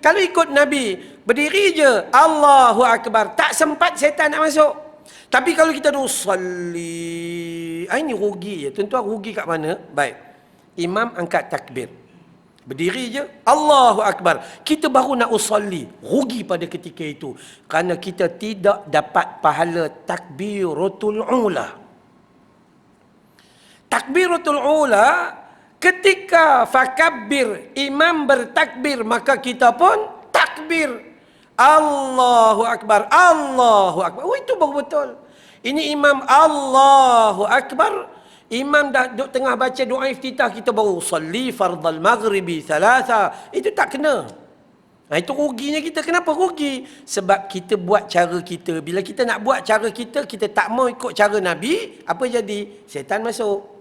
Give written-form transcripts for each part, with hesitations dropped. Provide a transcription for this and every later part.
Kalau ikut Nabi, berdiri je, Allahu Akbar, tak sempat setan nak masuk. Tapi kalau kita usalli, ini rugi je. Tuan-tuan, rugi kat mana? Baik, imam angkat takbir, berdiri je, Allahu Akbar, kita baru nak usalli, rugi pada ketika itu. Kerana kita tidak dapat pahala takbiratul ula. Takbiratul ula, ketika fakabbir, imam bertakbir, maka kita pun takbir. Allahu Akbar, Allahu Akbar. Oh, itu baru betul. Ini imam Allahu Akbar, imam dah duduk tengah baca doa iftitah, kita baru salli fardal maghribi thalatha. Itu tak kena. Itu ruginya kita. Kenapa rugi? Sebab kita buat cara kita. Bila kita nak buat cara kita, kita tak mau ikut cara Nabi, apa jadi? Setan masuk.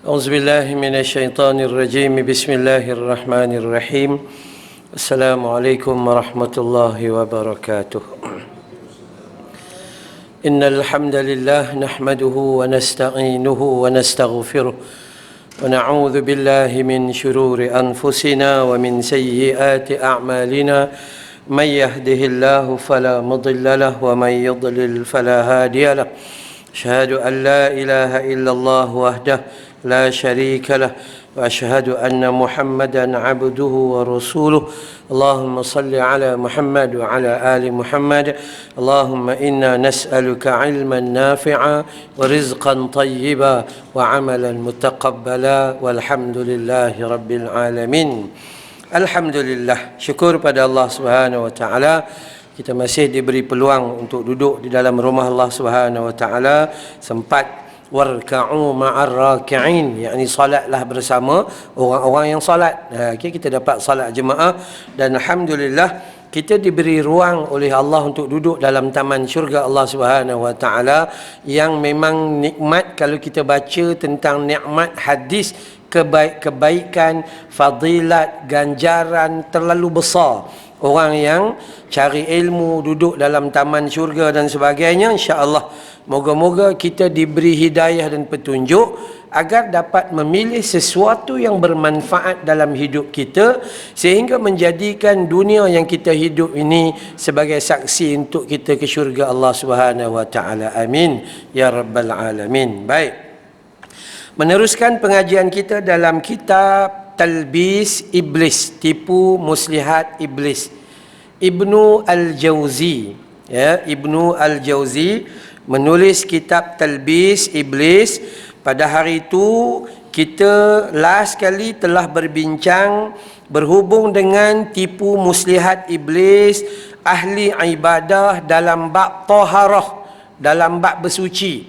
Auzubillahi minasyaitonir rajim. Bismillahirrahmanirrahim. Assalamualaikum warahmatullahi wabarakatuh. Innal hamdalillah nahmaduhu wa nasta'inuhu wa nastaghfiruh wa na'udzu billahi min shururi anfusina wa min sayyiati a'malina. Man yahdihillahu fala mudilla lahu wa man yudlil fala hadiya lahu. Asyhadu an la ilaha illallah wahdahu لا شريك له وأشهد أن محمدا عبده ورسوله. اللهم صل على محمد وعلى آل محمد. اللهم إنا نسألك علما نافعا ورزقا طيبا وعملا متقبلا والحمد لله رب العالمين. Alhamdulillah, syukur pada Allah Subhanahu wa taala, kita masih diberi peluang untuk duduk di dalam rumah Allah Subhanahu wa taala, sempat warka'u ma'ar raki'in, yakni salatlah bersama orang-orang yang salat. Kita dapat salat jemaah, dan alhamdulillah kita diberi ruang oleh Allah untuk duduk dalam taman syurga Allah Subhanahu wa taala, yang memang nikmat kalau kita baca tentang nikmat hadis, kebaikan, fadilat, ganjaran terlalu besar. Orang yang cari ilmu, duduk dalam taman syurga dan sebagainya, insya-Allah moga-moga kita diberi hidayah dan petunjuk agar dapat memilih sesuatu yang bermanfaat dalam hidup kita, sehingga menjadikan dunia yang kita hidup ini sebagai saksi untuk kita ke syurga Allah Subhanahu wa taala. Amin ya rabbal alamin. Baik. Meneruskan pengajian kita dalam kitab Talbis Iblis, tipu muslihat iblis, Ibnu Al-Jauzi. Ibnu Al-Jauzi menulis kitab Talbis Iblis. Pada hari itu kita last kali telah berbincang berhubung dengan tipu muslihat iblis ahli ibadah dalam bab taharah, dalam bab bersuci.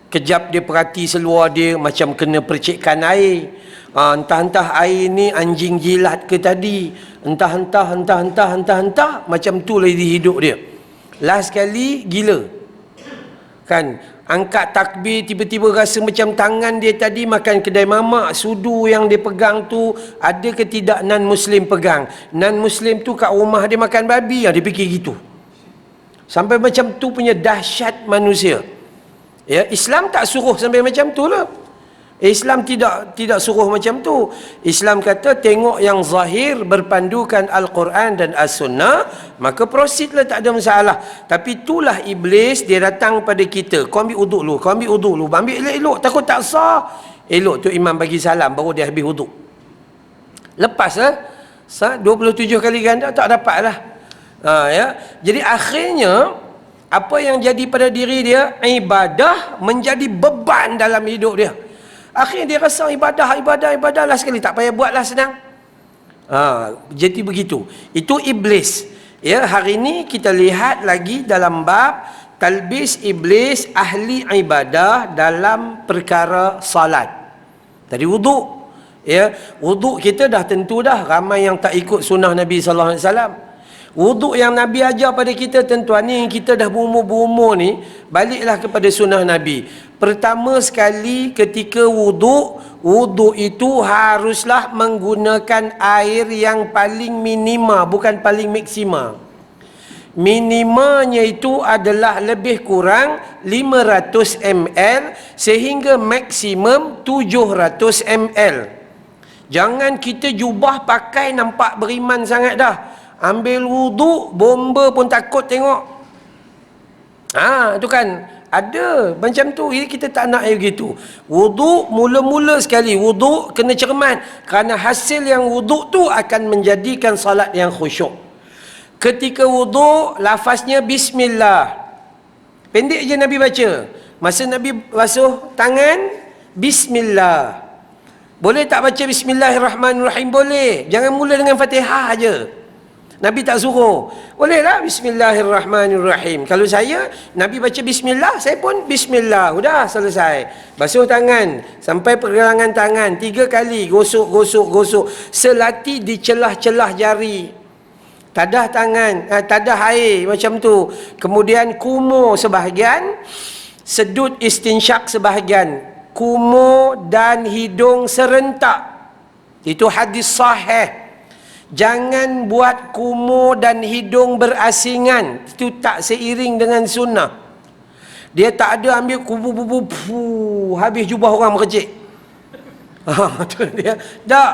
Kejap dia perhati seluar dia macam kena percikkan air. Entah-entah air ni anjing jilat ke tadi, entah macam tu lah di hidup dia. Last kali gila kan, angkat takbir, tiba-tiba rasa macam tangan dia tadi makan kedai mamak, sudu yang dia pegang tu ada ke tidak non muslim pegang. Non muslim tu kat rumah dia makan babi, dia fikir gitu. Sampai macam tu punya dahsyat manusia. Islam tak suruh sampai macam tu lah. Islam tidak suruh macam tu. Islam kata tengok yang zahir berpandukan Al-Quran dan As-Sunnah, maka proceed lah, tak ada masalah. Tapi itulah iblis, dia datang pada kita, kau ambil uduk dulu, ambil elok-elok, takut tak sah. Elok tu imam bagi salam baru dia habis uduk. Lepas 27 kali ganda tak dapat lah. Jadi akhirnya apa yang jadi pada diri dia, ibadah menjadi beban dalam hidup dia. Akhirnya dia rasa ibadah lah sekali, tak payah buatlah, senang. Jadi begitu. Itu iblis. Hari ini kita lihat lagi dalam bab talbis iblis ahli ibadah dalam perkara salat. Tadi wuduk. Ya, wuduk kita dah tentu dah, ramai yang tak ikut sunnah Nabi sallallahu alaihi wasallam. Wuduk yang Nabi ajar pada kita, tuan-tuan ni kita dah berumur-umur ni, baliklah kepada sunnah Nabi. Pertama sekali ketika wuduk, wuduk itu haruslah menggunakan air yang paling minima, bukan paling maksima. Minimanya itu adalah lebih kurang 500 ml sehingga maksimum 700 ml. Jangan kita jubah pakai nampak beriman sangat dah. Ambil wuduk, bomba pun takut tengok. Tu kan ada macam tu. Kita tak nak begitu. Wuduk mula-mula sekali, wuduk kena cermat, kerana hasil yang wuduk tu akan menjadikan salat yang khusyuk. Ketika wuduk, lafaznya bismillah. Pendek je Nabi baca. Masa Nabi basuh tangan, bismillah. Boleh tak baca bismillahirrahmanirrahim? Boleh. Jangan mula dengan Fatihah aja. Nabi tak suruh. Bolehlah bismillahirrahmanirrahim. Kalau saya, Nabi baca bismillah, saya pun bismillah. Sudah selesai. Basuh tangan sampai pergelangan tangan 3 kali, gosok. Selati di celah-celah jari. Tadah tangan, tadah air macam tu. Kemudian kumur sebahagian, sedut istinsyak sebahagian. Kumur dan hidung serentak. Itu hadis sahih. Jangan buat kumur dan hidung berasingan. Itu tak seiring dengan sunnah. Dia tak ada ambil kubu-kubu, habis jubah orang mercik. Tu dia. Tak.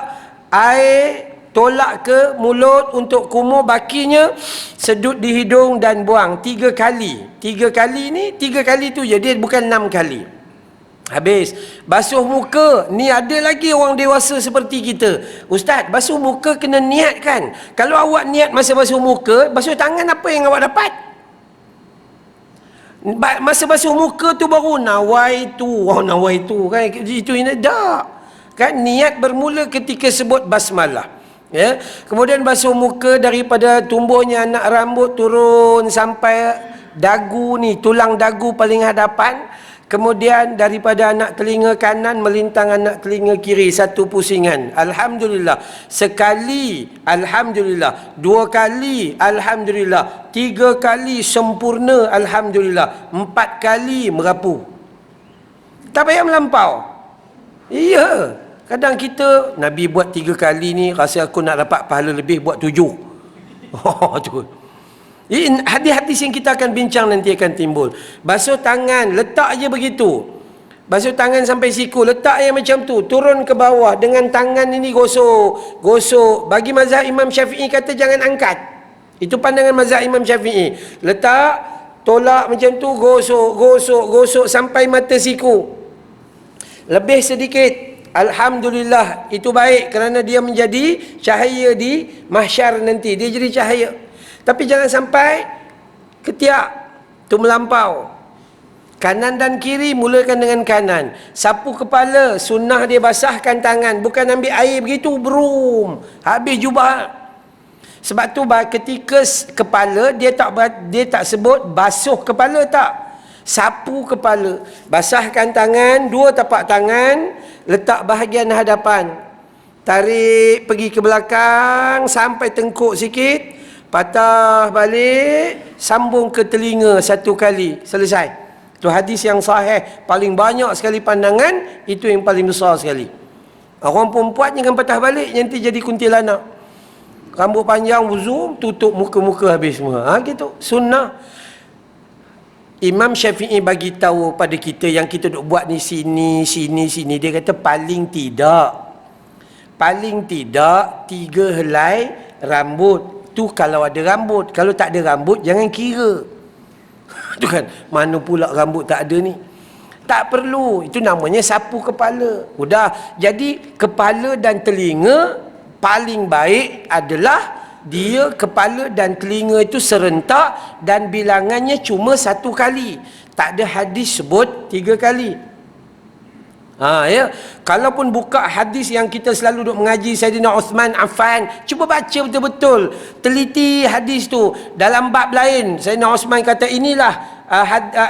Air tolak ke mulut untuk kumur, bakinya sedut di hidung dan buang 3 kali. 3 kali ni, 3 kali tu je. Dia bukan 6 kali. Habis. Basuh muka. Ni ada lagi orang dewasa seperti kita. Ustaz, basuh muka kena niat kan? Kalau awak niat masa basuh muka, basuh tangan apa yang awak dapat? Masa basuh muka tu baru nawaitu. Nawaitu kan? Itu ini tak. Kan niat bermula ketika sebut basmalah. Ya. Kemudian basuh muka daripada tumbuhnya anak rambut turun sampai dagu ni, tulang dagu paling hadapan. Kemudian daripada anak telinga kanan melintang anak telinga kiri, 1 pusingan. Alhamdulillah. Sekali, alhamdulillah. 2 kali, alhamdulillah. 3 kali sempurna, alhamdulillah. 4 kali merapu. Tak payah melampau. Iya. Kadang kita, Nabi buat 3 kali ni, rasa aku nak dapat pahala lebih, buat 7. Tu. Hadis-hadis yang kita akan bincang nanti akan timbul. Basuh tangan, letak je begitu. Basuh tangan sampai siku, letak je macam tu. Turun ke bawah, dengan tangan ini gosok. Bagi mazhab Imam Syafi'i kata jangan angkat. Itu pandangan mazhab Imam Syafi'i. Letak, tolak macam tu, gosok sampai mata siku. Lebih sedikit, alhamdulillah, itu baik kerana dia menjadi cahaya di mahsyar nanti. Dia jadi cahaya. Tapi jangan sampai ketiak tu melampau. Kanan dan kiri mulakan dengan kanan. Sapu kepala, sunnah dia basahkan tangan, bukan ambil air begitu brum habis jubah. Sebab tu ketika kepala dia tak sebut basuh kepala, tak. Sapu kepala, basahkan tangan, 2 tapak tangan, letak bahagian hadapan. Tarik pergi ke belakang sampai tengkuk sikit. Patah balik, sambung ke telinga 1 kali, selesai. Itu hadis yang sahih. Paling banyak sekali pandangan, itu yang paling besar sekali. Orang perempuan jangan patah balik, nanti jadi kuntilanak. Rambut panjang, zoom, tutup muka-muka habis semua. Gitu. Sunnah. Imam Syafi'i bagi tahu pada kita yang kita duk buat ni sini. Dia kata paling tidak 3 helai rambut. Tu kalau ada rambut. Kalau tak ada rambut, jangan kira. Tu kan, mana pula rambut tak ada ni. Tak perlu. Itu namanya sapu kepala. Udah. Jadi, kepala dan telinga paling baik adalah dia kepala dan telinga itu serentak dan bilangannya cuma 1 kali. Tak ada hadis sebut 3 kali. Ya. Kalaupun buka hadis yang kita selalu duk mengaji Saidina Uthman Affan, cuba baca betul-betul, teliti hadis tu. Dalam bab lain Saidina Uthman kata inilah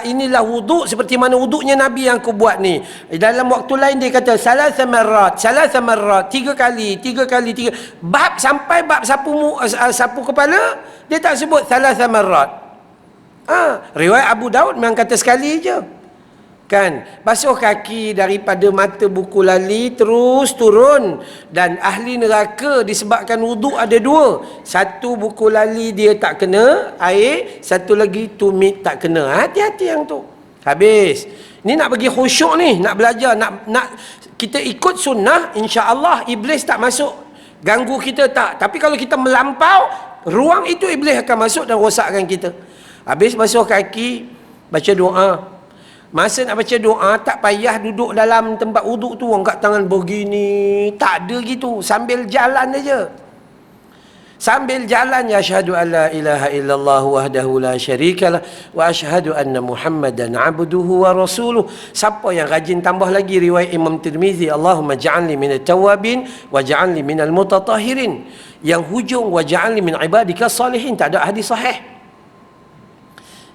inilah wuduk seperti mana wuduknya Nabi yang aku buat ni. Dalam waktu lain dia kata salasa marrat, 3 kali. Bab sampai bab sapu kepala, dia tak sebut salasa marrat. Riwayat Abu Daud memang kata sekali je. Kan, basuh kaki daripada mata buku lali terus turun. Dan ahli neraka disebabkan wuduk ada 2. Satu buku lali dia tak kena air, satu lagi tumit tak kena. Hati-hati yang tu. Habis. Ni nak bagi khusyuk ni, nak belajar, nak kita ikut sunnah, insya-Allah iblis tak masuk ganggu kita tak. Tapi kalau kita melampau, ruang itu iblis akan masuk dan rosakkan kita. Habis basuh kaki, baca doa. Masa nak baca doa, tak payah duduk dalam tempat wuduk tu, angkat tangan begini. Tak ada gitu. Sambil jalan aja. Sambil jalan, ya asyhadu an la ilaha illallah wahdahu la syarikalah wa asyhadu anna Muhammadan abduhu wa rasuluh. Siapa yang rajin tambah lagi riwayat Imam Tirmizi, Allahumma ja'alni minat tawabin wa ja'alni minal mutatahhirin. Yang hujung wa ja'alni min ibadika salihin. Tak ada hadis sahih.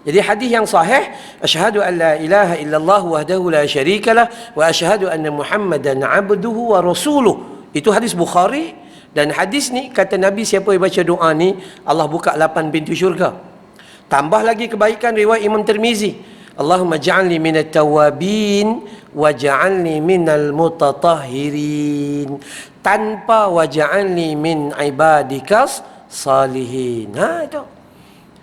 Jadi hadis yang sahih, asyhadu an la ilaha illallah wahdahu la syarikalah wa asyhadu anna Muhammadan abduhu wa rasuluh. Itu hadis Bukhari. Dan hadis ni kata Nabi, siapa yang baca doa ni, Allah buka 8 pintu syurga. Tambah lagi kebaikan riwayat Imam Tirmizi, Allahumma ja'alni minat tawabin wa ja'alni minal mutatahhirin. Tanpa wa ja'alni min ibadikas salihin. Itu.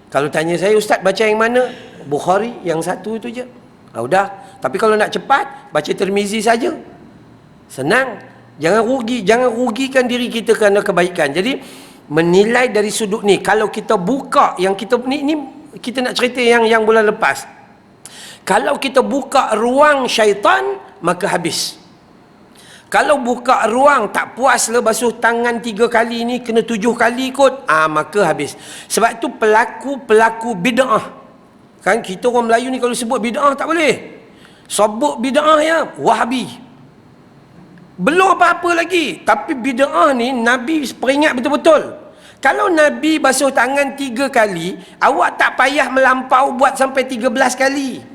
Kalau tanya saya, Ustaz baca yang mana? Bukhari, yang satu itu je. Udah. Tapi kalau nak cepat, baca Tirmizi saja. Senang. Jangan rugikan diri kita kerana kebaikan. Jadi menilai dari sudut ni, kalau kita buka yang kita ni kita nak cerita yang bulan lepas. Kalau kita buka ruang syaitan, maka habis. Kalau buka ruang tak puas lah basuh tangan 3 kali ni, kena 7 kali kot, maka habis. Sebab tu pelaku bid'ah. Kan kita orang Melayu ni kalau sebut bid'ah tak boleh. Sebut bid'ah ya, Wahabi. Belum apa-apa lagi. Tapi bid'ah ni Nabi peringat betul-betul. Kalau Nabi basuh tangan 3 kali, awak tak payah melampau buat sampai 13 kali.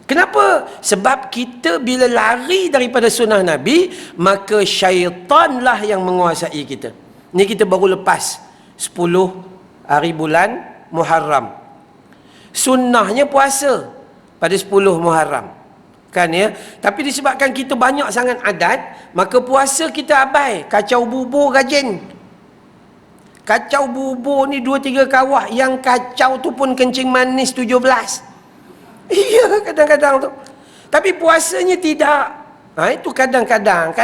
Kenapa? Sebab kita bila lari daripada sunnah Nabi, maka syaitanlah yang menguasai kita. Ni kita baru lepas 10 hari bulan Muharram. Sunnahnya puasa pada 10 Muharram. Kan ya? Tapi disebabkan kita banyak sangat adat, maka puasa kita abai. Kacau bubur rajin. Kacau bubur ni 2-3 kawah. Yang kacau tu pun kencing manis 17. Iya, kadang-kadang tu. Tapi puasanya tidak. Itu kadang-kadang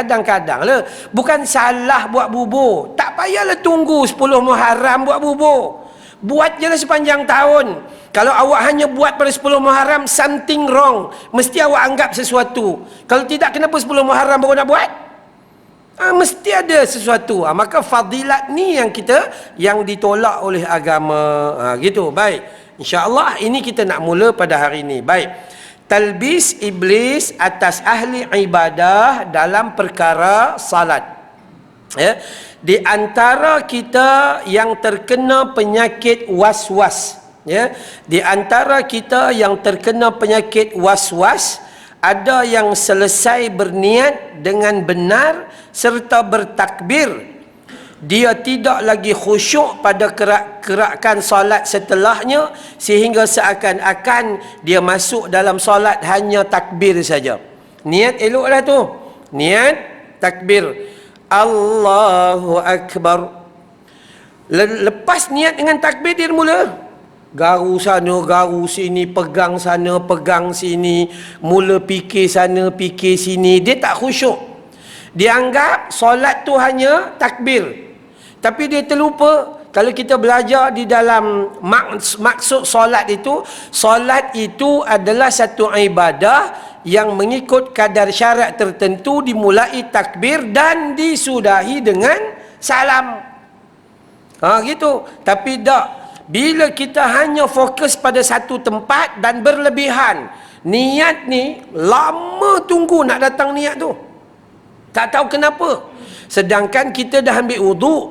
lah. Bukan salah buat bubur. Tak payahlah tunggu 10 Muharram buat bubur. Buat je lah sepanjang tahun. Kalau awak hanya buat pada 10 Muharram, something wrong. Mesti awak anggap sesuatu. Kalau tidak, kenapa 10 Muharram baru nak buat? Mesti ada sesuatu. Maka fadilat ni yang ditolak oleh agama. Gitu, baik. InsyaAllah ini kita nak mula pada hari ini. Baik. Talbis iblis atas ahli ibadah dalam perkara salat. Ya. Di antara kita yang terkena penyakit was-was. Ya. Di antara kita yang terkena penyakit was-was, ada yang selesai berniat dengan benar serta bertakbir, dia tidak lagi khusyuk pada gerakan solat setelahnya, sehingga seakan-akan dia masuk dalam solat hanya takbir saja. Niat eloklah tu. Niat takbir. Allahu Akbar. Lepas niat dengan takbir, dia mula garu sana, garu sini, pegang sana, pegang sini, mula fikir sana, fikir sini. Dia tak khusyuk. Dia anggap solat tu hanya takbir. Tapi dia terlupa, kalau kita belajar di dalam maksud solat itu adalah satu ibadah yang mengikut kadar syarat tertentu, dimulai takbir dan disudahi dengan salam. Gitu. Tapi tak. Bila kita hanya fokus pada satu tempat dan berlebihan, niat ni lama tunggu nak datang niat tu. Tak tahu kenapa. Sedangkan kita dah ambil wuduk,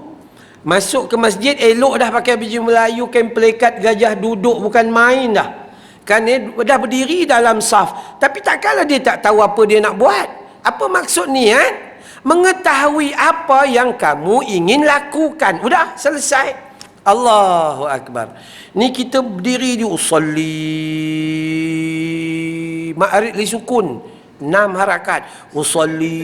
masuk ke masjid, elok dah pakai baju Melayu, kain pelikat gajah duduk, bukan main dah. Kan dia dah berdiri dalam saf, tapi takkanlah dia tak tahu apa dia nak buat. Apa maksud niat? Mengetahui apa yang kamu ingin lakukan. Udah, selesai. Allahu Akbar. Ni kita berdiri di usalli ma'arid li sukun 6 harakat. Usalli.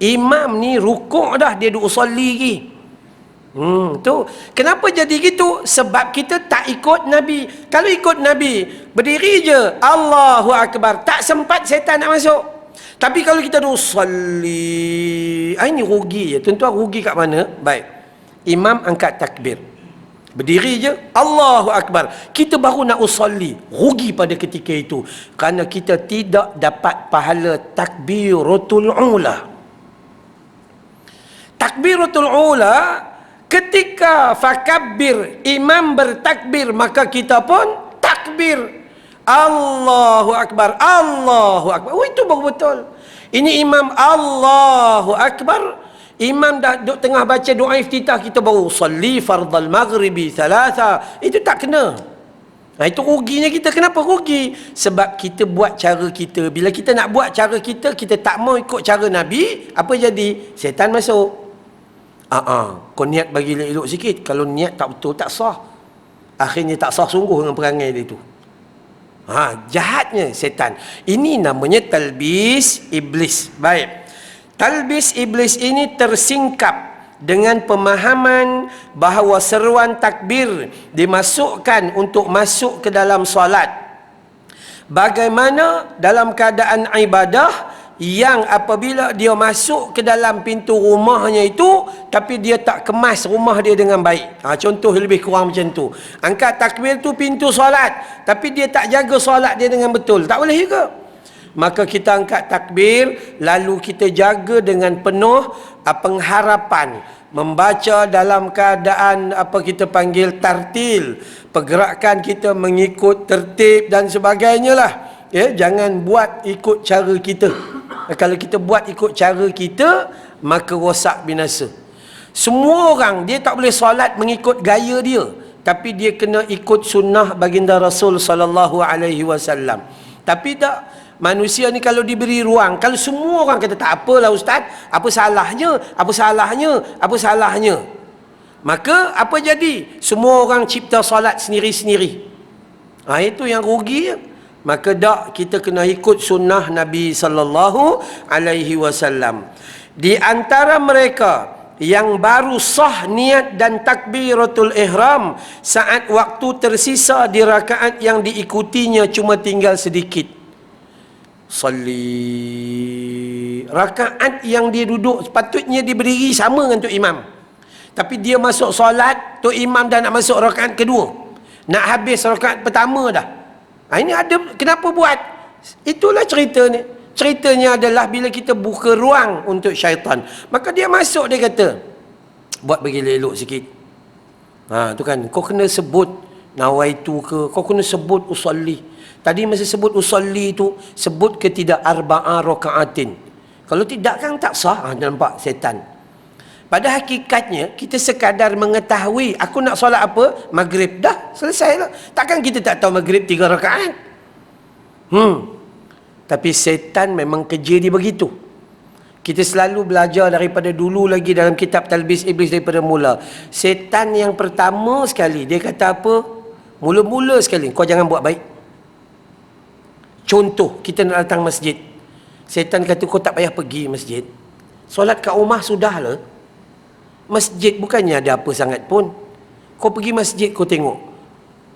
Imam ni rukuk dah, dia duk usalli lagi. Tu kenapa jadi gitu? Sebab kita tak ikut Nabi. Kalau ikut Nabi, berdiri je Allahu Akbar, tak sempat setan nak masuk. Tapi kalau kita usalli, ini rugi je. Tuan-tuan, rugi kat mana? Baik, imam angkat takbir, berdiri je Allahu Akbar, kita baru nak usalli. Rugi pada ketika itu, kerana kita tidak dapat pahala takbiratul ula. Takbiratul ula, ketika fakabbir, imam bertakbir, maka kita pun takbir. Allahu Akbar, Allahu Akbar. Oh, itu baru betul. Ini imam Allahu Akbar, imam dah duduk tengah baca doa iftitah, kita baru salli fardal maghribi thalatha. Itu tak kena. Nah, itu ruginya kita. Kenapa rugi? Sebab kita buat cara kita. Bila kita nak buat cara kita, kita tak mau ikut cara Nabi, apa jadi? Setan masuk. Kau niat bagi elok sikit. Kalau niat tak betul, tak sah. Akhirnya tak sah sungguh dengan perangai dia tu. Jahatnya setan. Ini namanya talbis iblis. Baik, talbis iblis ini tersingkap dengan pemahaman bahawa seruan takbir dimasukkan untuk masuk ke dalam solat. Bagaimana dalam keadaan ibadah yang apabila dia masuk ke dalam pintu rumahnya itu, tapi dia tak kemas rumah dia dengan baik. Contoh lebih kurang macam tu. Angkat takbir tu pintu solat, tapi dia tak jaga solat dia dengan betul. Tak boleh juga. Maka kita angkat takbir, lalu kita jaga dengan penuh pengharapan, membaca dalam keadaan apa kita panggil tartil, pergerakan kita mengikut tertib dan sebagainya lah. Jangan buat ikut cara kita. Kalau kita buat ikut cara kita, maka rosak binasa. Semua orang dia tak boleh solat mengikut gaya dia, tapi dia kena ikut sunnah baginda Rasul sallallahu alaihi wasallam. Tapi tak, manusia ni kalau diberi ruang, kalau semua orang kata tak apalah ustaz, apa salahnya, maka apa jadi? Semua orang cipta solat sendiri-sendiri. Itu yang rugi. Maka dak, kita kena ikut sunnah Nabi sallallahu alaihi wasallam. Di antara mereka yang baru sah niat dan takbiratul ihram saat waktu tersisa di rakaat yang diikutinya cuma tinggal sedikit. Salli, rakaat yang dia duduk sepatutnya dia berdiri sama dengan tok imam, tapi dia masuk solat, tok imam dah nak masuk rakaat kedua, nak habis rakaat pertama dah. Ini ada, kenapa buat? Itulah ceritanya. Ceritanya adalah bila kita buka ruang untuk syaitan, maka dia masuk, dia kata, buat bagi elok sikit. Tu kan, kau kena sebut nawaitu ke, kau kena sebut usalli. Tadi masa sebut usalli tu, sebut ke tidak arba'a raka'atin. Kalau tidak kan tak sah. Nampak setan. Pada hakikatnya, kita sekadar mengetahui aku nak solat apa, maghrib, dah selesai lah. Takkan kita tak tahu maghrib 3 rakaat. Tapi setan memang kerja dia begitu. Kita selalu belajar daripada dulu lagi dalam kitab Talbis Iblis daripada mula. Setan yang pertama sekali, dia kata apa? Mula-mula sekali, kau jangan buat baik. Contoh, kita nak datang masjid. Setan kata, kau tak payah pergi masjid. Solat kat rumah sudahlah. Masjid bukannya ada apa sangat pun. Kau pergi masjid, kau tengok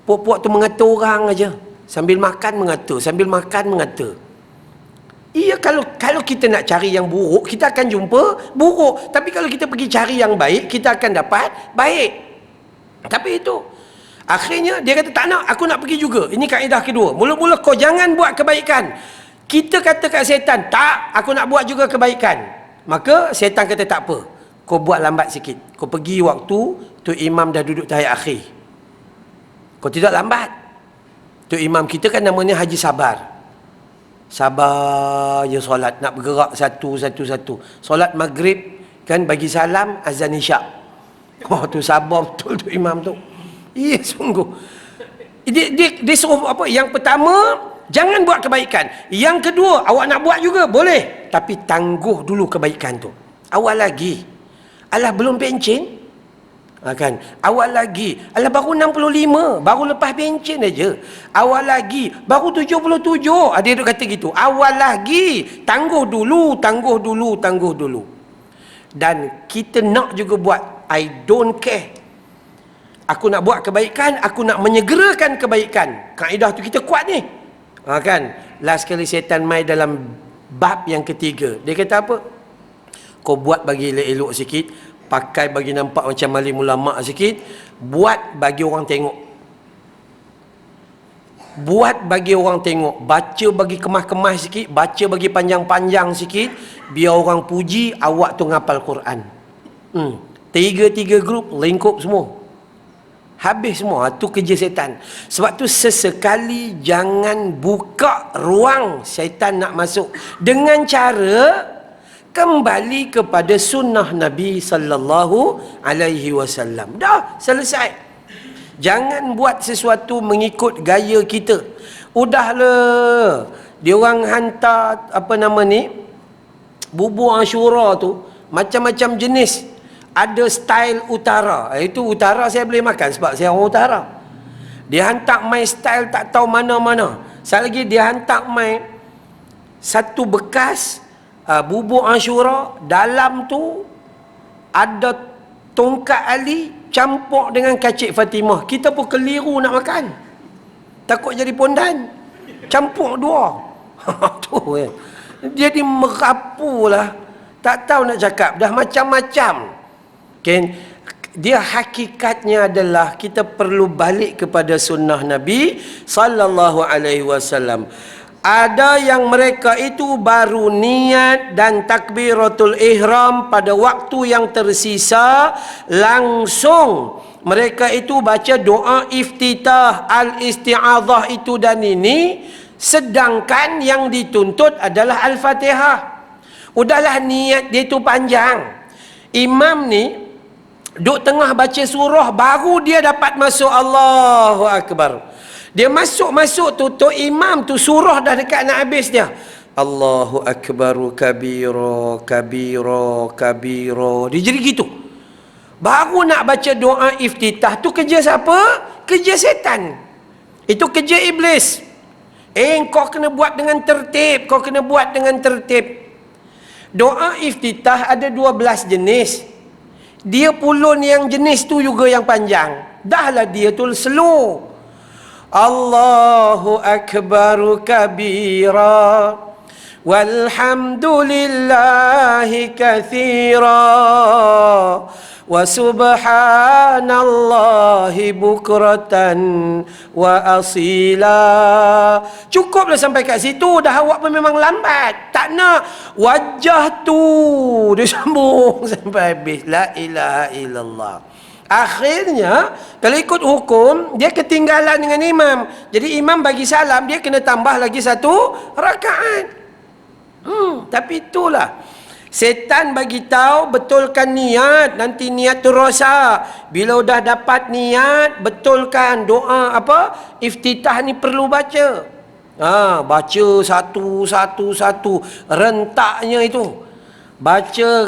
puak-puak tu mengata orang aja, sambil makan mengata. Iya, kalau kita nak cari yang buruk, kita akan jumpa buruk. Tapi kalau kita pergi cari yang baik, kita akan dapat baik. Tapi itu akhirnya dia kata, tak nak, aku nak pergi juga. Ini kaedah kedua. Mula-mula kau jangan buat kebaikan. Kita kata kat setan, tak, aku nak buat juga kebaikan. Maka setan kata, tak apa, kau buat lambat sikit. Kau pergi waktu tu imam dah duduk tahiyat akhir. Kau tidak lambat. Tu imam kita kan namanya Haji Sabar. Sabar je solat, nak bergerak satu. Solat maghrib kan bagi salam, azan isyak. Tu sabar betul tu imam tu. Iya, sungguh. Dia suruh apa? Yang pertama, jangan buat kebaikan. Yang kedua, awak nak buat juga, boleh. Tapi tangguh dulu kebaikan tu. Awal lagi. Alah, belum pencen. Kan? Awal lagi. Alah, baru 65. Baru lepas pencen aja. Awal lagi. Baru 77. Dia duk kata gitu. Awal lagi. Tangguh dulu, tangguh dulu, tangguh dulu. Dan kita nak juga buat I don't care. Aku nak buat kebaikan, aku nak menyegerakan kebaikan. Kaedah tu kita kuat ni. Kan? Last kali setan mai dalam bab yang ketiga. Dia kata apa? Kau buat bagi elok-elok sikit, pakai bagi nampak macam alim ulama sikit, buat bagi orang tengok. Buat bagi orang tengok, baca bagi kemas-kemas sikit, baca bagi panjang-panjang sikit, biar orang puji awak tu ngapal Quran. Tiga-tiga grup lingkup semua. Habis semua. Itu kerja setan. Sebab tu sesekali jangan buka ruang setan nak masuk. Dengan cara kembali kepada sunnah Nabi sallallahu alaihi wasallam. Dah, selesai. Jangan buat sesuatu mengikut gaya kita. Udahlah. Dia orang hantar bubur Ashura tu macam-macam jenis. Ada style utara. Itu utara saya boleh makan sebab saya orang utara. Dia hantar mai style tak tahu mana-mana. Sekali lagi dia hantar mai satu bekas bubur Ashura, dalam tu ada tongkat Ali campur dengan kacik Fatimah. Kita pun keliru nak makan. Takut jadi pondan. Campur dua. Tu jadi merapu lah. Tak tahu nak cakap. Dah macam-macam. Dia hakikatnya adalah kita perlu balik kepada sunnah Nabi sallallahu alaihi wasallam. Ada yang mereka itu baru niat dan takbiratul ihram pada waktu yang tersisa, langsung mereka itu baca doa iftitah, al-isti'adzah itu dan ini, sedangkan yang dituntut adalah Al-Fatihah. Udahlah niat dia itu panjang. Imam ni duk tengah baca surah, baru dia dapat masuk Allahu Akbar. Dia masuk tu imam tu surah dah dekat nak habis dia. Allahu Akbar kabira kabira kabira. Dia jadi gitu. Baru nak baca doa iftitah. Tu kerja siapa? Kerja setan. Itu kerja iblis. Kau kena buat dengan tertib. Kau kena buat dengan tertib. Doa iftitah ada 12 jenis. Dia pulun yang jenis tu juga yang panjang. Dahlah dia tu slow. Allahu Akbar kabira walhamdulillahi kathira wa subhanallahi bukratan wa asila. Cukuplah sampai kat situ. Dah awak pun memang lambat. Tak nak wajah tu dia sambung sampai habis. La ilaha illallah. Akhirnya kalau ikut hukum, dia ketinggalan dengan imam. Jadi imam bagi salam, dia kena tambah lagi satu rakaat. Tapi itulah setan bagi tahu, betulkan niat, nanti niat tu rosak. Bila dah dapat niat, betulkan doa iftitah ni perlu baca. Baca satu rentaknya itu. Baca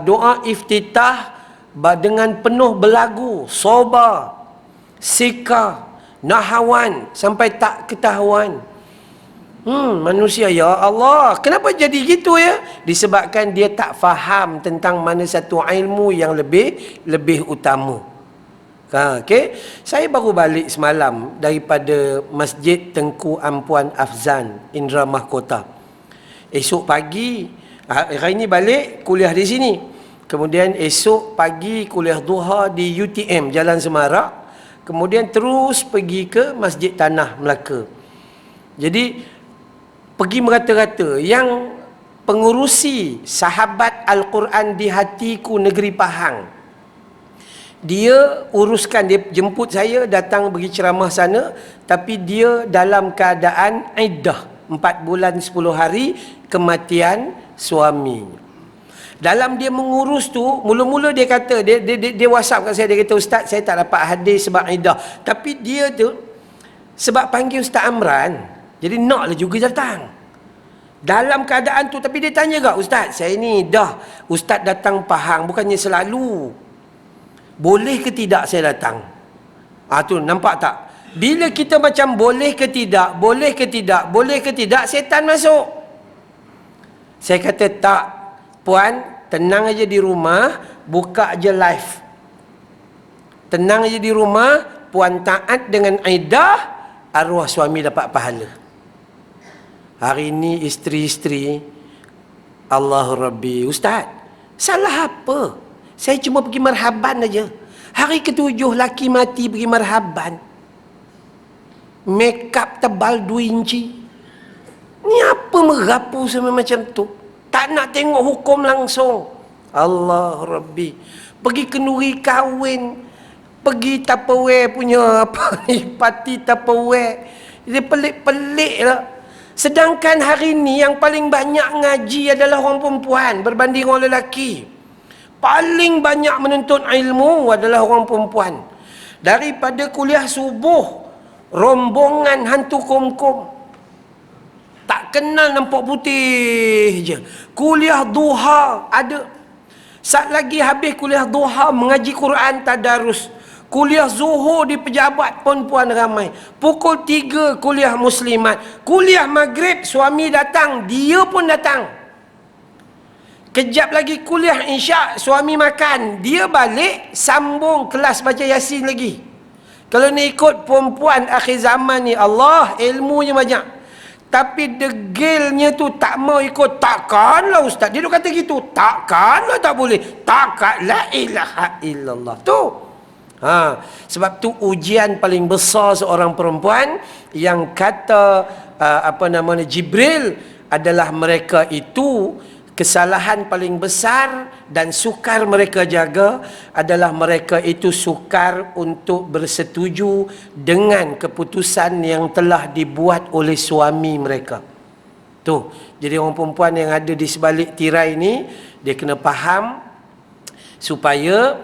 doa iftitah dengan penuh belagu, soba, sika, nahawan sampai tak ketahuan. Manusia, ya Allah, kenapa jadi gitu ya? Disebabkan dia tak faham tentang mana satu ilmu yang lebih utama. Okay? Saya baru balik semalam daripada Masjid Tengku Ampuan Afzan, Indra Mahkota. Esok pagi, hari ini balik kuliah di sini. Kemudian esok pagi kuliah duha di UTM Jalan Semarak. Kemudian terus pergi ke Masjid Tanah Melaka. Jadi pergi merata-rata. Yang pengurusi sahabat Al-Quran di hatiku negeri Pahang, dia uruskan, dia jemput saya datang bagi ceramah sana. Tapi dia dalam keadaan iddah, 4 bulan 10 hari kematian suami. Dalam dia mengurus tu, mula-mula dia kata, dia WhatsApp kat saya, dia kata, Ustaz, saya tak dapat hadir sebab iddah. Tapi dia tu, sebab panggil Ustaz Amran, jadi naklah juga datang. Dalam keadaan tu, tapi dia tanya tak, Ustaz, saya ni dah, Ustaz datang Pahang, bukannya selalu. Boleh ke tidak saya datang? Tu nampak tak? Bila kita macam boleh ke tidak, boleh ke tidak, boleh ke tidak, setan masuk. Saya kata tak, Puan, tenang aja di rumah, buka aja live. Tenang aja di rumah, Puan taat dengan iddah, arwah suami dapat pahala. Hari ini isteri-isteri, Allahu Rabbi, Ustaz, salah apa? Saya cuma pergi marhaban aja. Hari ke-7 laki mati pergi marhaban. Make up tebal 2 inci. Ni apa merapu sama macam tu? Tak nak tengok hukum langsung. Allah Rabbi. Pergi kenduri kahwin, pergi Tupperware punya apa ni, parti Tupperware. Dia pelik-pelik lah. Sedangkan hari ni yang paling banyak ngaji adalah orang perempuan berbanding orang lelaki. Paling banyak menuntut ilmu adalah orang perempuan. Daripada kuliah subuh, rombongan hantu kom-kom. Tak kenal nampak putih je. Kuliah duha ada. Saat lagi habis kuliah duha, mengaji Quran tadarus. Kuliah zuhur di pejabat pun puan ramai. Pukul 3 kuliah muslimat. Kuliah maghrib suami datang, dia pun datang. Kejap lagi kuliah isyak, suami makan, dia balik sambung kelas baca Yasin lagi. Kalau ni ikut perempuan akhir zaman ni, Allah ilmunya banyak. Tapi degilnya tu tak mau ikut. Takkanlah Ustaz. Dia kata gitu. Takkanlah tak boleh. Takkan la ilaha illallah. Tu. Sebab tu ujian paling besar seorang perempuan yang kata Jibril adalah mereka itu, kesalahan paling besar dan sukar mereka jaga adalah mereka itu sukar untuk bersetuju dengan keputusan yang telah dibuat oleh suami mereka. Tu. Jadi orang perempuan yang ada di sebalik tirai ni, dia kena faham supaya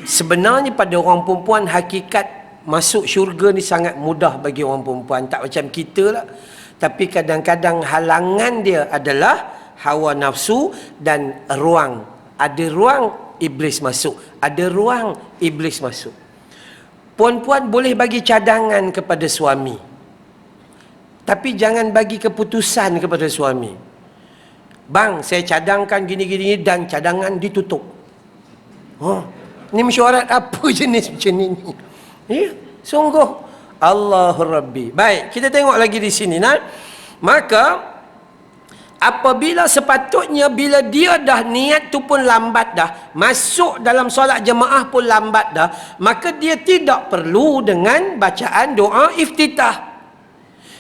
sebenarnya pada orang perempuan hakikat masuk syurga ni sangat mudah bagi orang perempuan. Tak macam kita lah. Tapi kadang-kadang halangan dia adalah hawa nafsu dan ruang. Ada ruang, iblis masuk. Ada ruang, iblis masuk. Puan-puan boleh bagi cadangan kepada suami, tapi jangan bagi keputusan kepada suami. Bang, saya cadangkan gini-gini dan cadangan ditutup. Ni mesyuarat apa jenis macam ni? Ya, sungguh. Allahu Rabbi. Baik, kita tengok lagi di sini. Maka apabila sepatutnya bila dia dah niat tu pun lambat dah, masuk dalam solat jemaah pun lambat dah, maka dia tidak perlu dengan bacaan doa iftitah.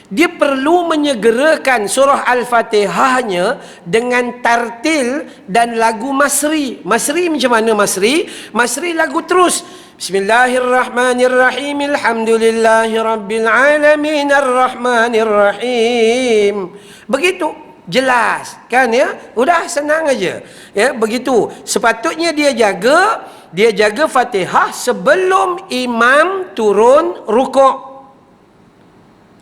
Dia perlu menyegerakan surah Al-Fatihahnya dengan tartil dan lagu Masri. Masri macam mana Masri? Masri lagu terus. Bismillahirrahmanirrahim. Alhamdulillahirrabbilalamin. Ar-Rahmanirrahim. Begitu. Jelas kan ya? Udah senang aja. Ya, begitu. Sepatutnya dia jaga Fatihah sebelum imam turun rukuk.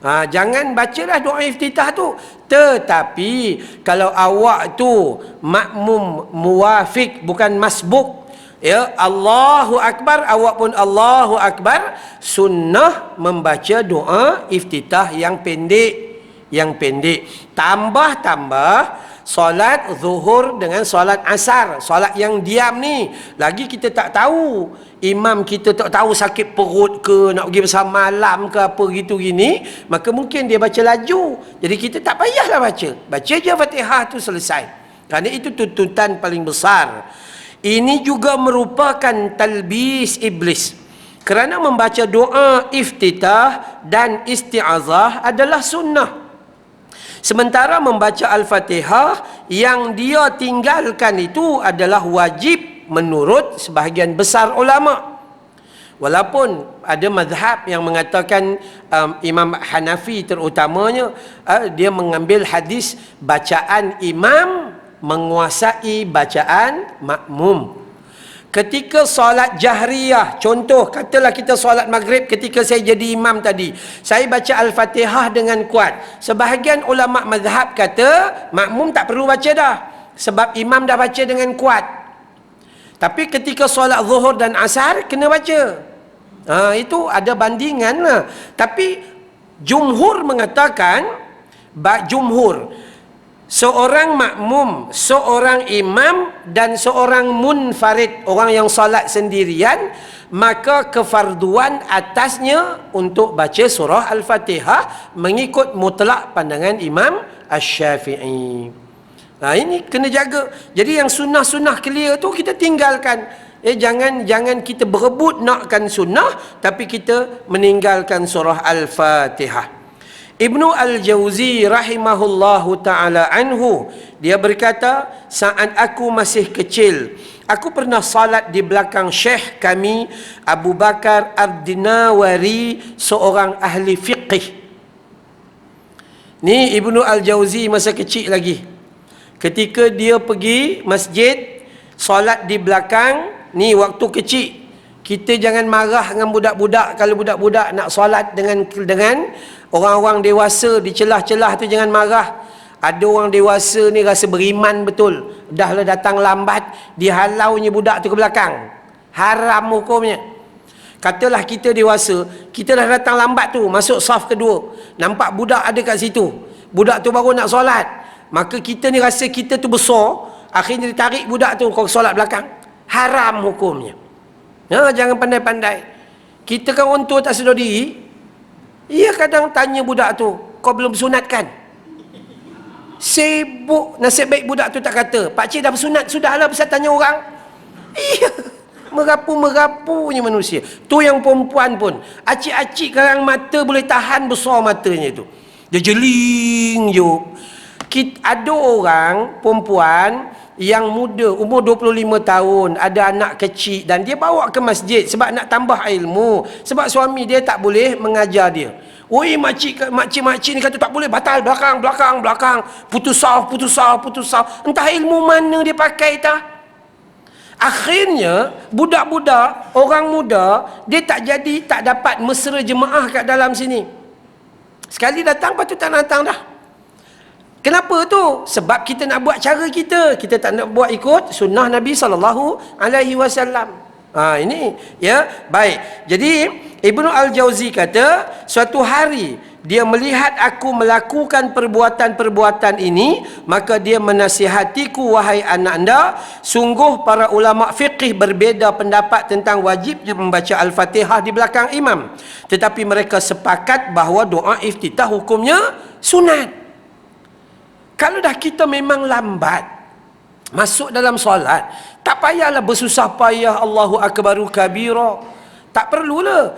Jangan bacalah doa iftitah tu. Tetapi kalau awak tu makmum muwafiq bukan masbuk, ya, Allahu Akbar, awak pun Allahu Akbar, sunnah membaca doa iftitah yang pendek. Tambah solat zuhur dengan solat asar, solat yang diam ni. Lagi kita tak tahu, imam kita tak tahu sakit perut ke, nak pergi besar malam ke apa gitu gini, maka mungkin dia baca laju. Jadi kita tak payahlah baca je Fatihah tu selesai. Kerana itu tuntutan paling besar. Ini juga merupakan talbis iblis. Kerana membaca doa iftitah dan isti'azah adalah sunnah. Sementara membaca Al-Fatihah yang dia tinggalkan itu adalah wajib menurut sebahagian besar ulama. Walaupun ada mazhab yang mengatakan, Imam Hanafi terutamanya, dia mengambil hadis bacaan imam menguasai bacaan makmum. Ketika solat jahriyah, contoh katalah kita solat maghrib, ketika saya jadi imam tadi, saya baca Al-Fatihah dengan kuat. Sebahagian ulama mazhab kata makmum tak perlu baca dah, sebab imam dah baca dengan kuat. Tapi ketika solat zuhur dan asar kena baca. Itu ada bandingan lah. Tapi jumhur mengatakan, seorang makmum, seorang imam dan seorang munfarid, orang yang salat sendirian, maka kefarduan atasnya untuk baca surah Al-Fatihah mengikut mutlak pandangan Imam Asy-Syafi'i. Ini kena jaga. Jadi yang sunnah-sunnah clear tu kita tinggalkan. Jangan kita berebut nakkan sunnah tapi kita meninggalkan surah Al-Fatihah. Ibnu Al-Jauzi rahimahullahu ta'ala anhu, dia berkata, saat aku masih kecil, aku pernah salat di belakang syekh kami Abu Bakar Ad-Dinawari, seorang ahli fiqh. Ni Ibnu Al-Jauzi masa kecil lagi. Ketika dia pergi masjid, salat di belakang, ni waktu kecil. Kita jangan marah dengan budak-budak. Kalau budak-budak nak solat dengan orang-orang dewasa di celah-celah tu, jangan marah. Ada orang dewasa ni rasa beriman betul, dah lah datang lambat, dihalaunya budak tu ke belakang. Haram hukumnya. Katalah kita dewasa, kita dah datang lambat tu, masuk saf kedua, nampak budak ada kat situ, budak tu baru nak solat, maka kita ni rasa kita tu besar, akhirnya ditarik budak tu kau solat belakang. Haram hukumnya. Jangan pandai-pandai. Kita kan orang tua tak sedar diri, ia kadang tanya budak tu, kau belum bersunat kan? Sibuk, nasib baik budak tu tak kata, pakcik dah bersunat, sudahlah pasal tanya orang. Iya, merapu-merapunya manusia. Tu yang perempuan pun, acik-acik karang mata boleh tahan besar matanya tu, dia jeling je. Ada orang perempuan yang muda, umur 25 tahun, ada anak kecil, dan dia bawa ke masjid sebab nak tambah ilmu, sebab suami dia tak boleh mengajar dia. Oi, makcik ni kata tak boleh, batal, belakang, putus saf. Entah ilmu mana dia pakai tak. Akhirnya budak-budak, orang muda, dia tak dapat mesra jemaah kat dalam sini. Sekali datang, lepas tu tak datang dah. Kenapa tu? Sebab kita nak buat cara kita tak nak buat ikut sunnah Nabi SAW. Ini ya, baik. Jadi Ibnu Al-Jauzi kata, suatu hari dia melihat aku melakukan perbuatan-perbuatan ini, maka dia menasihatiku, wahai anak anda, sungguh para ulama fiqih berbeza pendapat tentang wajibnya membaca Al-Fatihah di belakang imam, tetapi mereka sepakat bahawa doa iftitah hukumnya sunat. Kalau dah kita memang lambat masuk dalam solat, tak payahlah bersusah payah Allahu Akbaru kabira. Tak perlulah.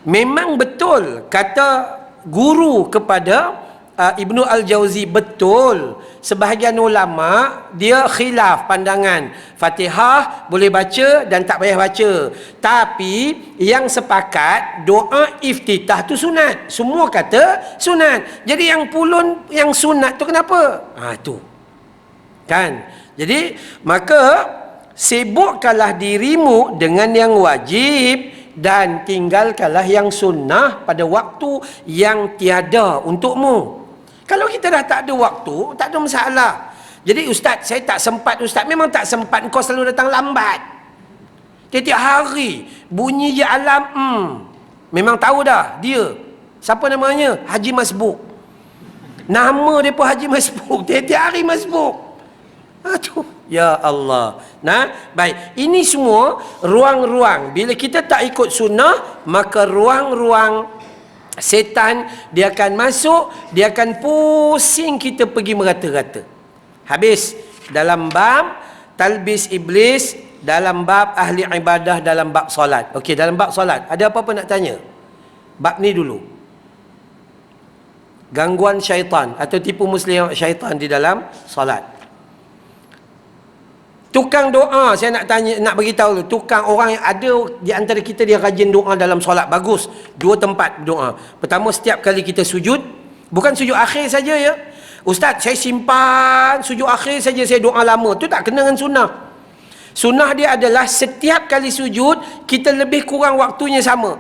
Memang betul kata guru kepada Ibnu Al-Jauzi, betul. Sebahagian ulama dia khilaf pandangan, Fatihah boleh baca dan tak payah baca. Tapi yang sepakat doa iftitah tu sunat. Semua kata sunat. Jadi yang pulun yang sunat tu kenapa? Tu. Kan? Jadi maka sibukkanlah dirimu dengan yang wajib dan tinggalkanlah yang sunnah pada waktu yang tiada untukmu. Kalau kita dah tak ada waktu, tak ada masalah. Jadi ustaz, saya tak sempat ustaz. Memang tak sempat, kau selalu datang lambat. Tiap-tiap hari bunyi je alam, memang tahu dah dia. Siapa namanya? Haji Masbuk. Nama dia pun Haji Masbuk. Tiap-tiap hari Masbuk. Aduh, ya Allah. Baik. Ini semua ruang-ruang. Bila kita tak ikut sunnah, maka ruang-ruang setan dia akan masuk, dia akan pusing kita pergi merata-rata. Habis dalam bab talbis iblis, dalam bab ahli ibadah, dalam bab solat. Okey, dalam bab solat ada apa-apa nak tanya? Bab ni dulu. Gangguan syaitan atau tipu muslihat syaitan di dalam solat. Tukang doa, saya nak tanya, nak beritahu dulu, tukang orang yang ada di antara kita dia rajin doa dalam solat, bagus. Dua tempat doa. Pertama, setiap kali kita sujud, bukan sujud akhir saja ya. Ustaz, saya simpan sujud akhir saja, saya doa lama. Tu tak kena dengan sunnah. Sunnah dia adalah setiap kali sujud, kita lebih kurang waktunya sama.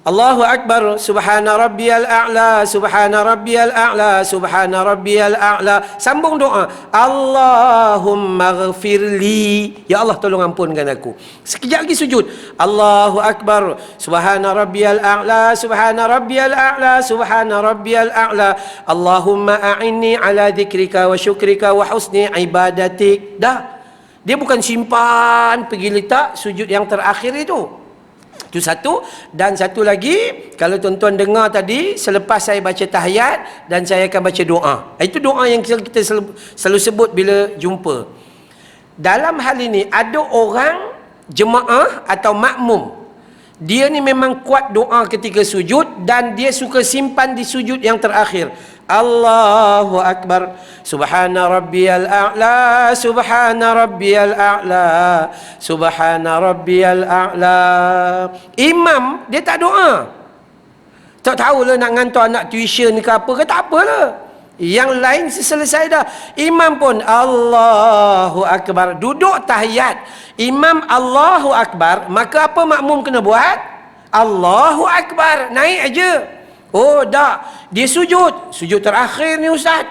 Allahu Akbar, subhana rabbiyal a'la, subhana rabbiyal a'la, subhana rabbiyal a'la. Sambung doa, Allahumma ghafirli, ya Allah tolong ampunkan aku. Sekejap lagi sujud, Allahu Akbar, subhana rabbiyal a'la, subhana rabbiyal a'la, subhana rabbiyal a'la. Allahumma a'inni ala dzikrika wa syukrika wa husni ibadatik. Dah. Dia bukan simpan pergi letak sujud yang terakhir itu. Itu satu. Dan satu lagi, kalau tuan-tuan dengar tadi, selepas saya baca tahiyat dan saya akan baca doa. Itu doa yang kita selalu sebut bila jumpa. Dalam hal ini, ada orang jemaah atau makmum, dia ni memang kuat doa ketika sujud dan dia suka simpan di sujud yang terakhir. Allahu Akbar, subhana rabbiyal a'la, subhana rabbiyal a'la, subhana rabbiyal a'la. Imam dia tak doa. Tak tahulah nak hantar anak tuition ke apa ke, tak apalah. Yang lain selesai dah. Imam pun Allahu Akbar, duduk tahiyat. Imam Allahu Akbar, maka apa makmum kena buat? Allahu Akbar, naik aja. Oh dah, dia sujud. Sujud terakhir ni Ustaz.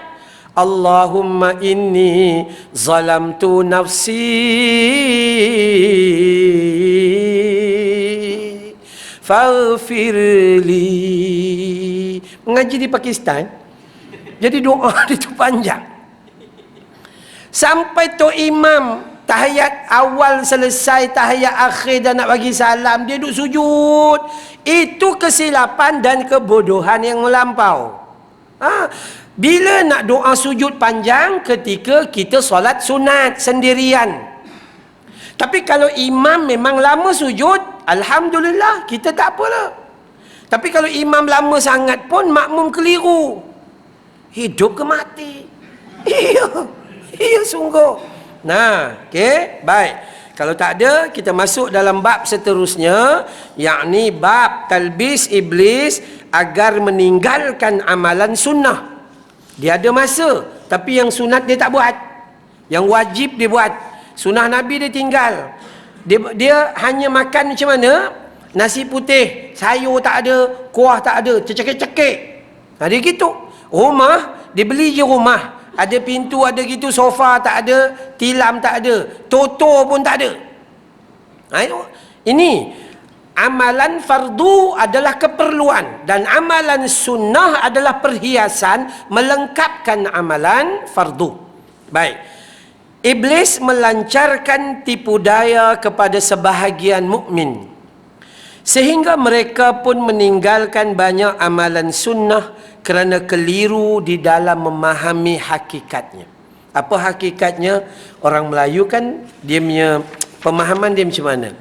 Allahumma inni zalamtu nafsi faghfirli. Mengaji di Pakistan, jadi doa dia tu panjang. Sampai tu imam tahiyat awal selesai, tahiyat akhir dan nak bagi salam, dia duduk sujud. Itu kesilapan dan kebodohan yang melampau. Bila nak doa sujud panjang? Ketika kita solat sunat sendirian. Tapi kalau imam memang lama sujud, alhamdulillah, kita tak apalah. Tapi kalau imam lama sangat pun makmum keliru. Hidup ke mati? Iya sungguh. Nah, okey, baik. Kalau tak ada, kita masuk dalam bab seterusnya, yakni bab talbis iblis agar meninggalkan amalan sunnah. Dia ada masa, tapi yang sunat dia tak buat. Yang wajib dia buat. Sunnah Nabi dia tinggal. Dia hanya makan macam mana? Nasi putih, sayur tak ada, kuah tak ada, tercekik-cekik. Dia gitu. Rumah, dia beli je rumah. Ada pintu, ada gitu, sofa tak ada, tilam tak ada, toto pun tak ada. Ini amalan fardu adalah keperluan dan amalan sunnah adalah perhiasan melengkapkan amalan fardu. Baik. Iblis melancarkan tipu daya kepada sebahagian mukmin sehingga mereka pun meninggalkan banyak amalan sunnah kerana keliru di dalam memahami hakikatnya. Apa hakikatnya? Orang Melayu kan dia punya pemahaman dia macam mana?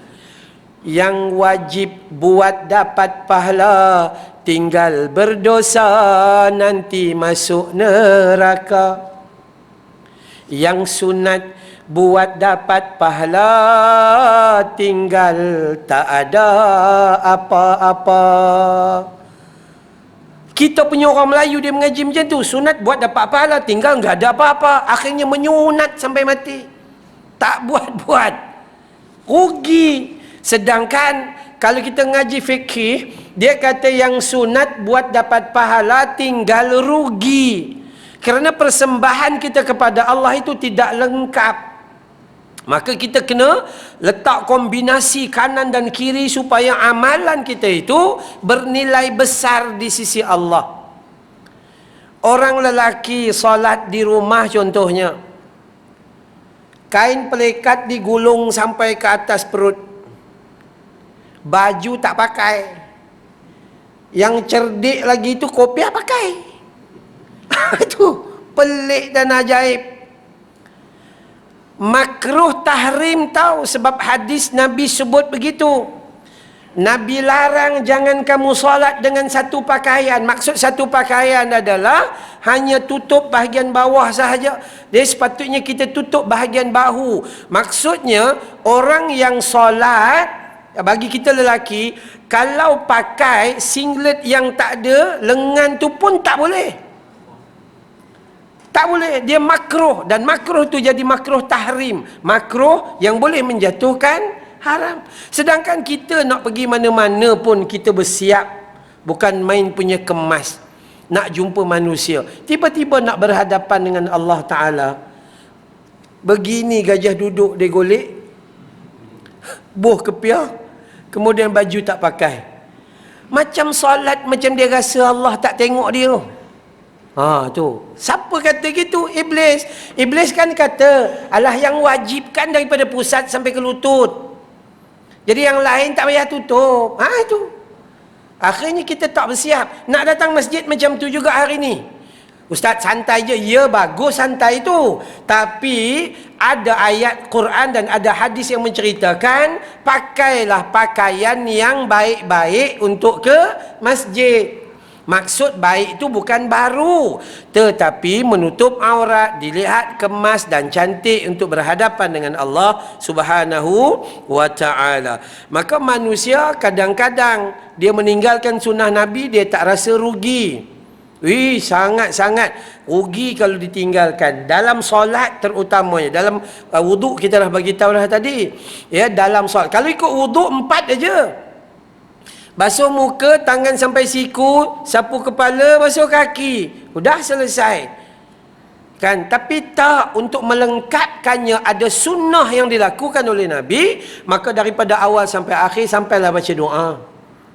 Yang wajib buat dapat pahala, tinggal berdosa nanti masuk neraka. Yang sunat buat dapat pahala, tinggal tak ada apa-apa. Kita punya orang Melayu dia mengaji macam tu. Sunat buat dapat pahala, tinggal enggak ada apa-apa. Akhirnya menyunat sampai mati. Tak buat-buat. Rugi. Sedangkan kalau kita ngaji fikih, dia kata yang sunat buat dapat pahala, tinggal rugi. Kerana persembahan kita kepada Allah itu tidak lengkap. Maka kita kena letak kombinasi kanan dan kiri supaya amalan kita itu bernilai besar di sisi Allah. Orang lelaki solat di rumah contohnya, kain pelikat digulung sampai ke atas perut, baju tak pakai. Yang cerdik lagi itu kopiah pakai. Itu pelik dan ajaib. Makruh tahrim tahu sebab hadis Nabi sebut begitu. Nabi larang jangan kamu solat dengan satu pakaian. Maksud satu pakaian adalah hanya tutup bahagian bawah sahaja. Jadi sepatutnya kita tutup bahagian bahu. Maksudnya orang yang solat, bagi kita lelaki, kalau pakai singlet yang tak ada lengan tu pun tak boleh. Tak boleh, dia makruh. Dan makruh tu jadi makruh tahrim. Makruh yang boleh menjatuhkan haram. Sedangkan kita nak pergi mana-mana pun kita bersiap. Bukan main punya kemas. Nak jumpa manusia. Tiba-tiba nak berhadapan dengan Allah Ta'ala. Begini gajah duduk dia golek. Buh kepiah. Kemudian baju tak pakai. Macam solat, macam dia rasa Allah tak tengok dia. Tu. Siapa kata gitu? Iblis. Iblis kan kata, Allah yang wajibkan daripada pusat sampai ke lutut. Jadi yang lain tak payah tutup. Itu. Akhirnya kita tak bersiap. Nak datang masjid macam tu juga hari ni. Ustaz santai je. Ya, bagus santai tu. Tapi ada ayat Quran dan ada hadis yang menceritakan pakailah pakaian yang baik-baik untuk ke masjid. Maksud baik itu bukan baru, tetapi menutup aurat, dilihat kemas dan cantik untuk berhadapan dengan Allah Subhanahu wa ta'ala. Maka manusia kadang-kadang dia meninggalkan sunnah Nabi, dia tak rasa rugi. Sangat-sangat rugi kalau ditinggalkan. Dalam solat terutamanya. Dalam wuduk kita dah bagi tahu dah tadi. Ya, dalam solat. Kalau ikut wuduk 4 aja. Basuh muka, tangan sampai siku, sapu kepala, basuh kaki. Sudah selesai. Kan? Tapi tak, untuk melengkapkannya ada sunnah yang dilakukan oleh Nabi, maka daripada awal sampai akhir sampailah baca doa.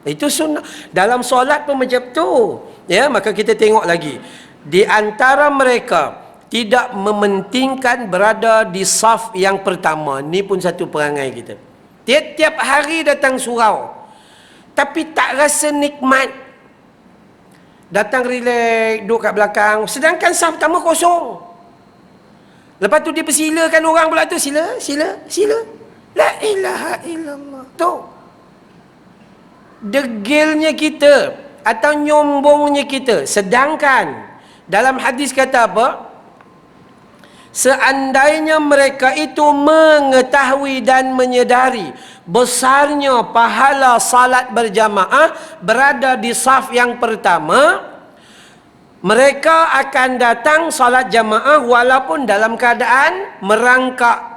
Itu sunnah. Dalam solat pun macam tu. Ya, maka kita tengok lagi. Di antara mereka tidak mementingkan berada di saf yang pertama. Ni pun satu perangai kita. Tiap-tiap hari datang surau. Tapi tak rasa nikmat. Datang relax, duduk kat belakang. Sedangkan saf pertama kosong. Lepas tu dia persilakan orang pula tu. Sila. La ilaha illallah. Tu. Degilnya kita atau nyombongnya kita. Sedangkan dalam hadis kata apa? Seandainya mereka itu mengetahui dan menyedari besarnya pahala salat berjamaah berada di saf yang pertama, mereka akan datang salat jamaah walaupun dalam keadaan merangkak.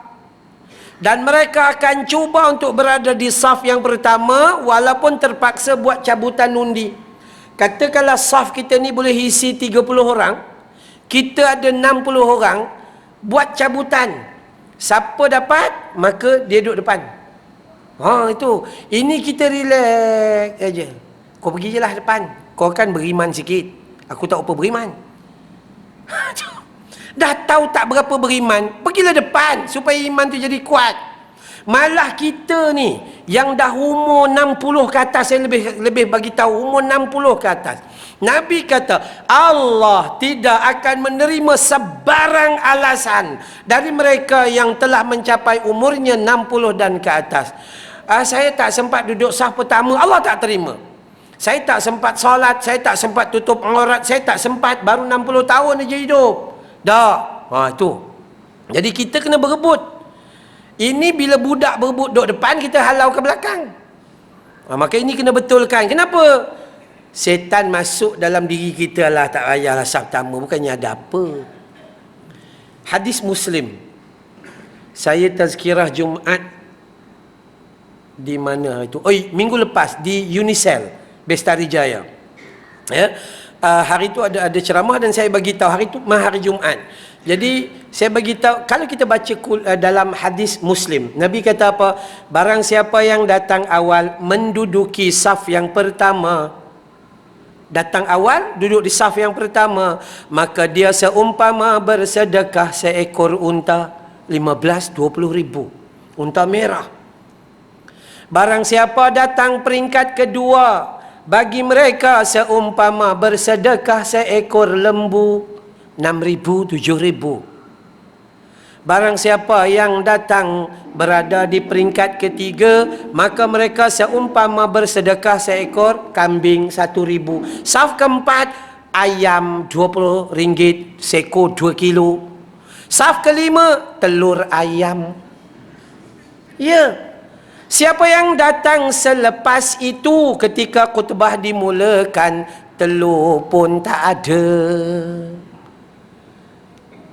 Dan mereka akan cuba untuk berada di saf yang pertama walaupun terpaksa buat cabutan undi. Katakanlah saf kita ni boleh isi 30 orang. Kita ada 60 orang. Buat cabutan. Siapa dapat, maka dia duduk depan. Itu. Ini kita relax aja. Kau pergi je lah depan. Kau kan beriman sikit. Aku tak apa beriman. Dah tahu tak berapa beriman, pergilah depan supaya iman tu jadi kuat. Malah kita ni yang dah umur 60 ke atas, saya lebih bagi tahu umur 60 ke atas. Nabi kata Allah tidak akan menerima sebarang alasan dari mereka yang telah mencapai umurnya 60 dan ke atas. Saya tak sempat duduk saf pertama, Allah tak terima. Saya tak sempat solat, saya tak sempat tutup aurat, saya tak sempat, baru 60 tahun aja hidup. Dah. Itu. Jadi kita kena berebut. Ini bila budak berebut duduk depan, kita halau ke belakang. Maka ini kena betulkan. Kenapa? Setan masuk dalam diri kita lah, tak payahlah saf pertama. Bukannya ada apa. Hadis Muslim. Saya tazkirah Jumaat di mana itu? Minggu lepas di Unicel, Bestari Jaya. Ya. Hari itu ada ceramah dan saya bagi tahu hari itu hari Jumaat. Jadi saya bagi tahu kalau kita baca dalam hadis Muslim, Nabi kata apa? Barang siapa yang datang awal menduduki saf yang pertama, datang awal duduk di saf yang pertama, maka dia seumpama bersedekah seekor unta 15-20 ribu unta merah. Barang siapa datang peringkat kedua, bagi mereka seumpama bersedekah seekor lembu 6,000-7,000. Barang siapa yang datang berada di peringkat ketiga, maka mereka seumpama bersedekah seekor kambing 1,000. Saf keempat, ayam RM20 seekor 2 kilo. Saf kelima, telur ayam. Ya. Siapa yang datang selepas itu, ketika khutbah dimulakan, telur pun tak ada.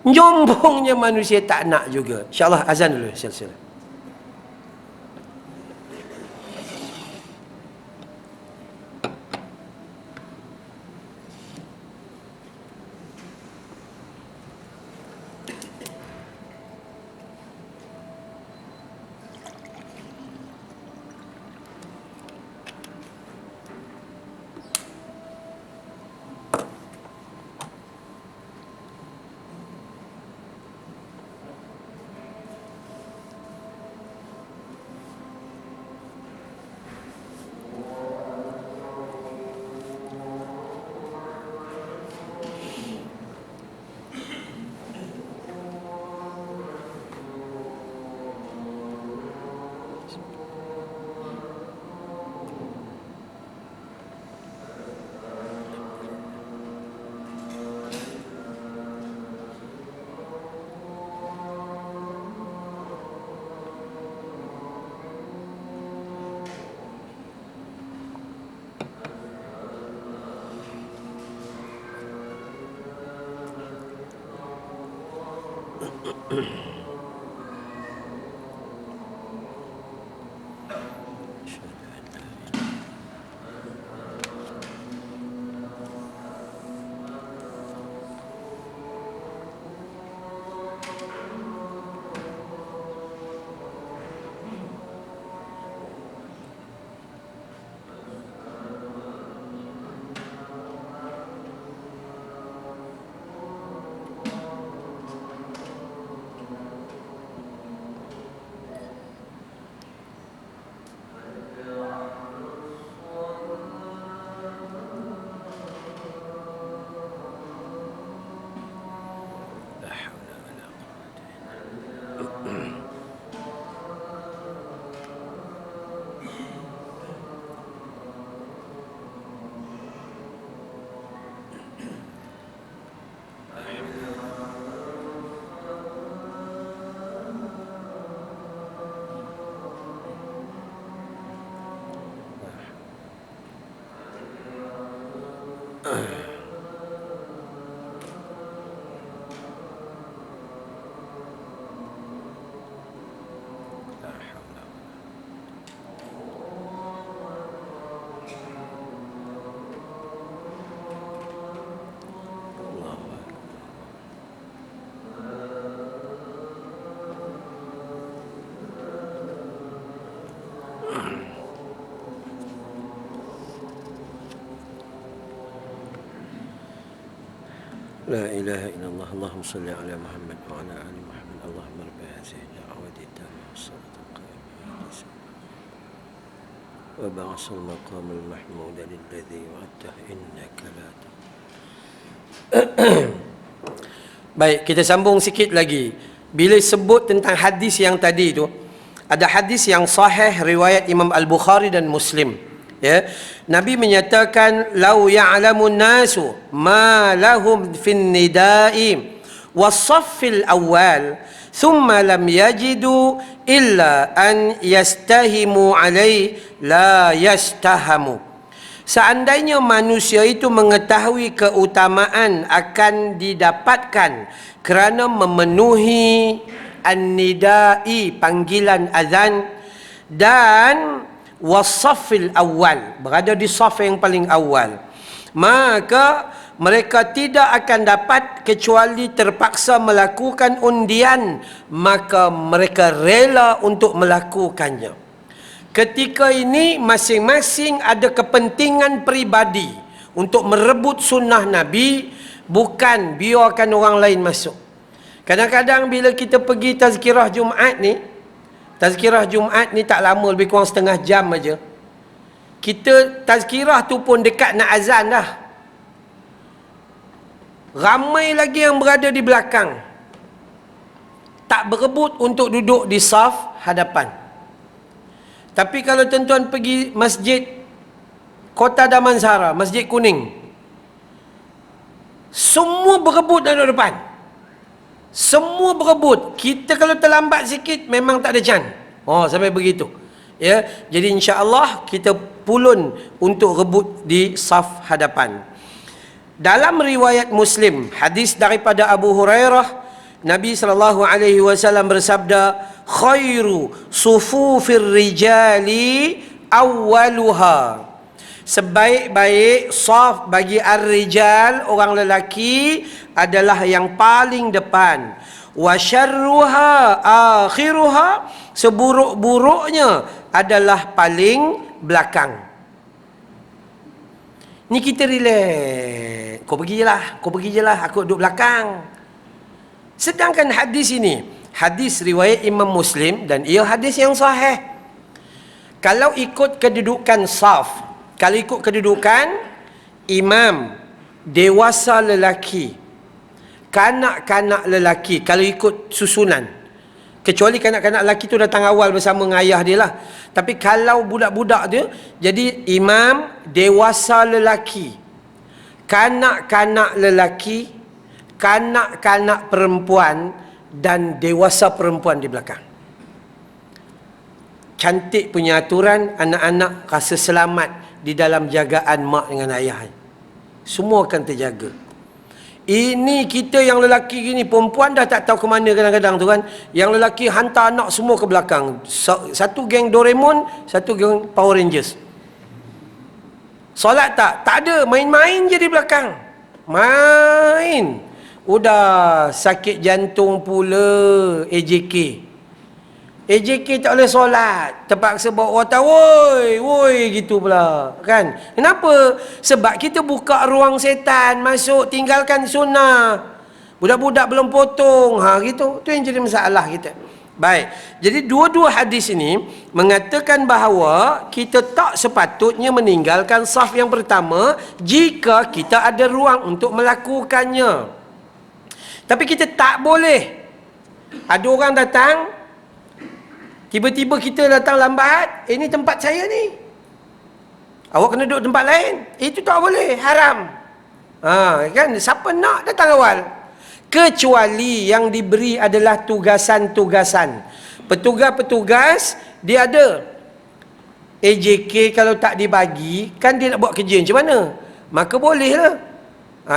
Nyombongnya manusia tak nak juga. InsyaAllah azan dulu silsilah. لا إله إلا الله اللهم صل على محمد وعلى آل محمد اللهم رب هذه الدعوة التامة والصلاة القائمة وبعث المقام المحمود الذي وعدته إنك لا Baik, kita sambung sikit lagi. Bila sebut tentang hadis yang tadi itu, ada hadis yang sahih riwayat Imam Al-Bukhari dan Muslim. Ya, Nabi menyatakan lau ya'lamun nasu ma lahum fin nida'i was-saffil awal thumma lam yajidu illa an yastahimu alai la yastahamu. Seandainya manusia itu mengetahui keutamaan akan didapatkan kerana memenuhi an-nida'i, panggilan azan, dan wasafil awal, berada di saf yang paling awal, maka mereka tidak akan dapat kecuali terpaksa melakukan undian, maka mereka rela untuk melakukannya. Ketika ini masing-masing ada kepentingan peribadi untuk merebut sunnah Nabi, bukan biarkan orang lain masuk. Kadang-kadang bila kita pergi tazkirah Jumaat ni, tazkirah Jumaat ni tak lama, lebih kurang setengah jam aja. Kita tazkirah tu pun dekat nak azan dah. Ramai lagi yang berada di belakang, tak berebut untuk duduk di saf hadapan. Tapi kalau tuan-tuan pergi masjid Kota Damansara, Masjid Kuning, semua berebut duduk depan. Semua berebut. Kita kalau terlambat sikit memang tak ada can. Oh, sampai begitu. Ya, jadi insya-Allah kita pulun untuk rebut di saf hadapan. Dalam riwayat Muslim, hadis daripada Abu Hurairah Nabi SAW bersabda, khairu sufufir rijali awwaluha. Sebaik-baik saf bagi ar-rijal, orang lelaki, adalah yang paling depan. Wa syarruha akhiruha. Seburuk-buruknya adalah paling belakang. Ni kita relax. Kau pergi je lah, aku duduk belakang. Sedangkan hadis ini, hadis riwayat Imam Muslim, dan ia hadis yang sahih. Kalau ikut kedudukan saf, kalau ikut kedudukan imam, dewasa lelaki, kanak-kanak lelaki, kalau ikut susunan, kecuali kanak-kanak lelaki tu datang awal bersama dengan ayah dia lah. Tapi kalau budak-budak dia, jadi imam, dewasa lelaki, kanak-kanak lelaki, kanak-kanak perempuan, dan dewasa perempuan di belakang. Cantik punya aturan, anak-anak rasa selamat di dalam jagaan mak dengan ayah. Semua akan terjaga. Ini kita yang lelaki gini, perempuan dah tak tahu ke mana kadang-kadang tu kan. Yang lelaki hantar anak semua ke belakang. Satu geng Doraemon, satu geng Power Rangers. Solat tak? Tak ada, main-main je di belakang. Main. Udah sakit jantung pula AJK. AJK tak boleh solat, terpaksa bawa water, woi gitu pula kan. Kenapa? Sebab kita buka ruang setan masuk, tinggalkan sunnah. Budak-budak belum potong, gitu. Tu yang jadi masalah kita. Baik. Jadi dua-dua hadis ini mengatakan bahawa kita tak sepatutnya meninggalkan saf yang pertama jika kita ada ruang untuk melakukannya. Tapi kita tak boleh. Ada orang datang, tiba-tiba kita datang lambat, ini tempat saya ni, awak kena duduk tempat lain. Itu tak boleh, haram. Kan, siapa nak datang awal? Kecuali yang diberi adalah tugasan-tugasan. Petugas-petugas, dia ada. AJK kalau tak dibagi, kan dia nak buat kerja macam mana? Maka bolehlah.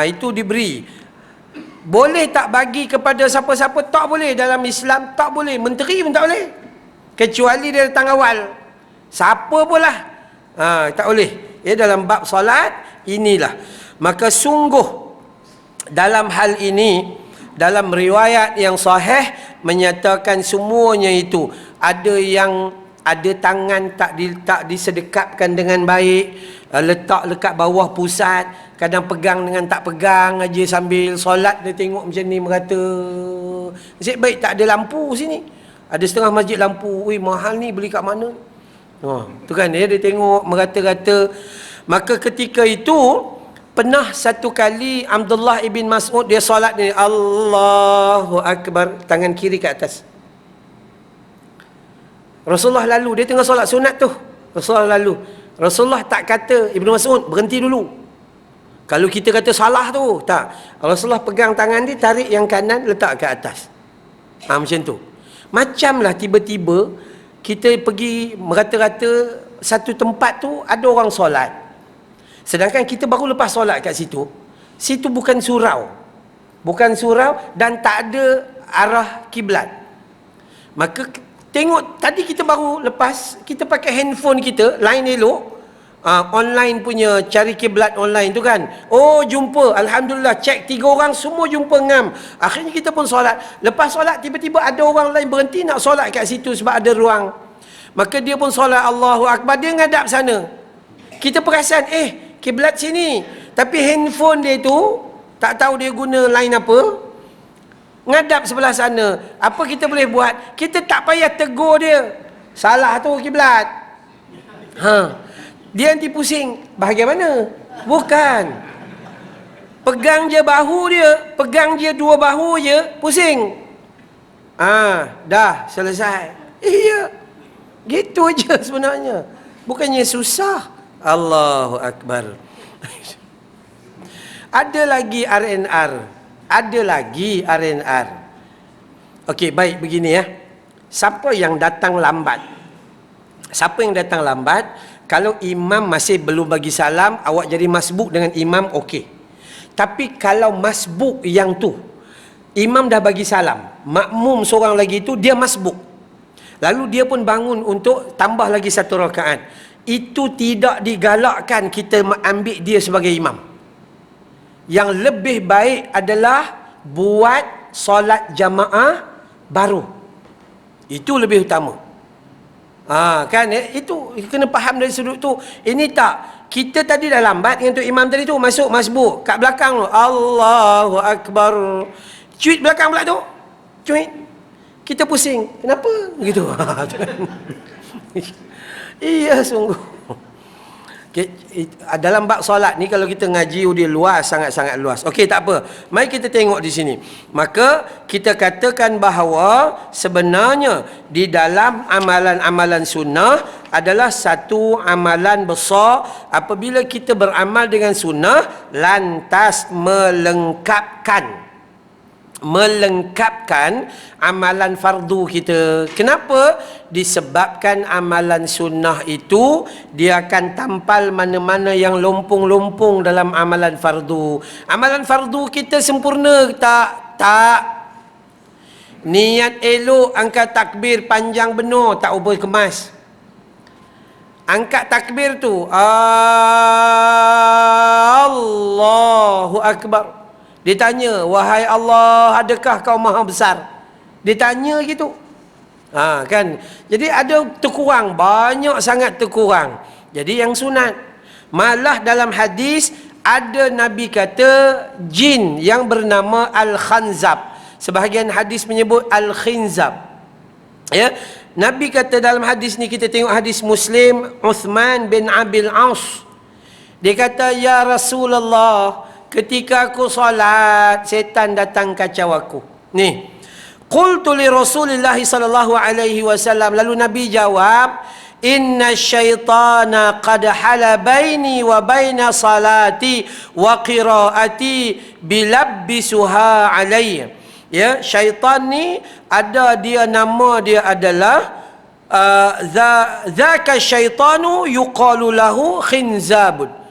Itu diberi. Boleh tak bagi kepada siapa-siapa? Tak boleh. Dalam Islam tak boleh. Menteri pun tak boleh. Kecuali dia datang awal. Siapa pula? Tak boleh. Dalam bab solat, inilah. Maka sungguh dalam hal ini, dalam riwayat yang sahih menyatakan semuanya itu, ada yang ada tangan tak disedekapkan dengan baik, letak dekat bawah pusat, kadang pegang dengan tak pegang aja sambil solat. Dia tengok macam ni merata. Nasib baik tak ada lampu sini. Ada setengah masjid lampu. Mahal ni, beli kat mana? Tu kan dia tengok merata-rata. Maka ketika itu pernah satu kali Abdullah ibn Mas'ud, dia solat ni, Allahu Akbar, tangan kiri ke atas. Rasulullah lalu, dia tengah solat sunat tu. Rasulullah lalu. Rasulullah tak kata, Ibn Mas'ud berhenti dulu. Kalau kita kata salah tu, tak. Rasulullah pegang tangan dia, tarik yang kanan, letak ke atas. Macam tu. Macamlah tiba-tiba kita pergi merata-rata satu tempat tu, ada orang solat. Sedangkan kita baru lepas solat kat situ. Situ bukan surau. Bukan surau dan tak ada arah kiblat. Maka tengok, tadi kita baru lepas, kita pakai handphone kita, line elok. Online punya, cari kiblat online tu kan. Oh, jumpa. Alhamdulillah, cek 3 orang, semua jumpa ngam. Akhirnya kita pun solat. Lepas solat, tiba-tiba ada orang lain berhenti nak solat kat situ sebab ada ruang. Maka dia pun solat Allahu Akbar, dia ngadap sana. Kita perasan, kiblat sini. Tapi handphone dia tu, tak tahu dia guna line apa, ngadap sebelah sana. Apa kita boleh buat? Kita tak payah tegur dia, salah tu kiblat. Dia nanti pusing. Bahagian mana? Bukan. Pegang je bahu dia, pegang je 2 bahu je, pusing. Dah selesai. Iya. Gitu aja sebenarnya. Bukannya susah. Allahu Akbar. Ada lagi RNR. Ada lagi RNR. Okey, baik begini ya. Siapa yang datang lambat? Siapa yang datang lambat? Kalau imam masih belum bagi salam, awak jadi masbuk dengan imam, okey. Tapi kalau masbuk yang tu Imam dah bagi salam, makmum seorang lagi itu dia masbuk, lalu dia pun bangun untuk tambah lagi satu rakaat. Itu tidak digalakkan kita ambil dia sebagai imam. Yang lebih baik adalah buat solat jamaah baru. Itu lebih utama. Kan itu kena faham dari sudut tu. Ini tak, kita tadi dah lambat dengan tu imam tadi tu masuk masbuk kat belakang tu, Allahu Akbar, cuit belakang pula tu, cuit, kita pusing, kenapa gitu. Iya sungguh. Dalam bab solat ni kalau kita ngaji dia luas, sangat-sangat luas. Okey, tak apa. Mari kita tengok di sini. Maka kita katakan bahawa sebenarnya di dalam amalan-amalan sunnah adalah satu amalan besar apabila kita beramal dengan sunnah lantas melengkapkan amalan fardu kita. Kenapa? Disebabkan amalan sunnah itu dia akan tampal mana-mana yang lompong-lompong dalam amalan fardu. Amalan fardu kita sempurna tak? Tak. Niat elok, angkat takbir panjang benar, tak ubah kemas. Angkat takbir tu Allahu Akbar. Dia tanya, wahai Allah, adakah kau maha besar? Dia tanya gitu. Kan? Jadi ada terkurang, banyak sangat terkurang. Jadi yang sunat. Malah dalam hadis ada Nabi kata jin yang bernama Al-Khanzab. Sebahagian hadis menyebut Al-Khinzab. Ya, Nabi kata dalam hadis ni, kita tengok hadis Muslim, Uthman bin Abil Aus. Dia kata, ya Rasulullah, ketika aku solat, setan datang kacau aku. Ni, qultu li Rasulillah sallallahu alaihi wasallam, lalu Nabi jawab, inna syaitana qad hala baini wa baina salati wa qiraati bilabbisuha alayya. Ya, syaitan ni ada dia, nama dia adalah zaka syaitanu yuqalu lahu khinzabun.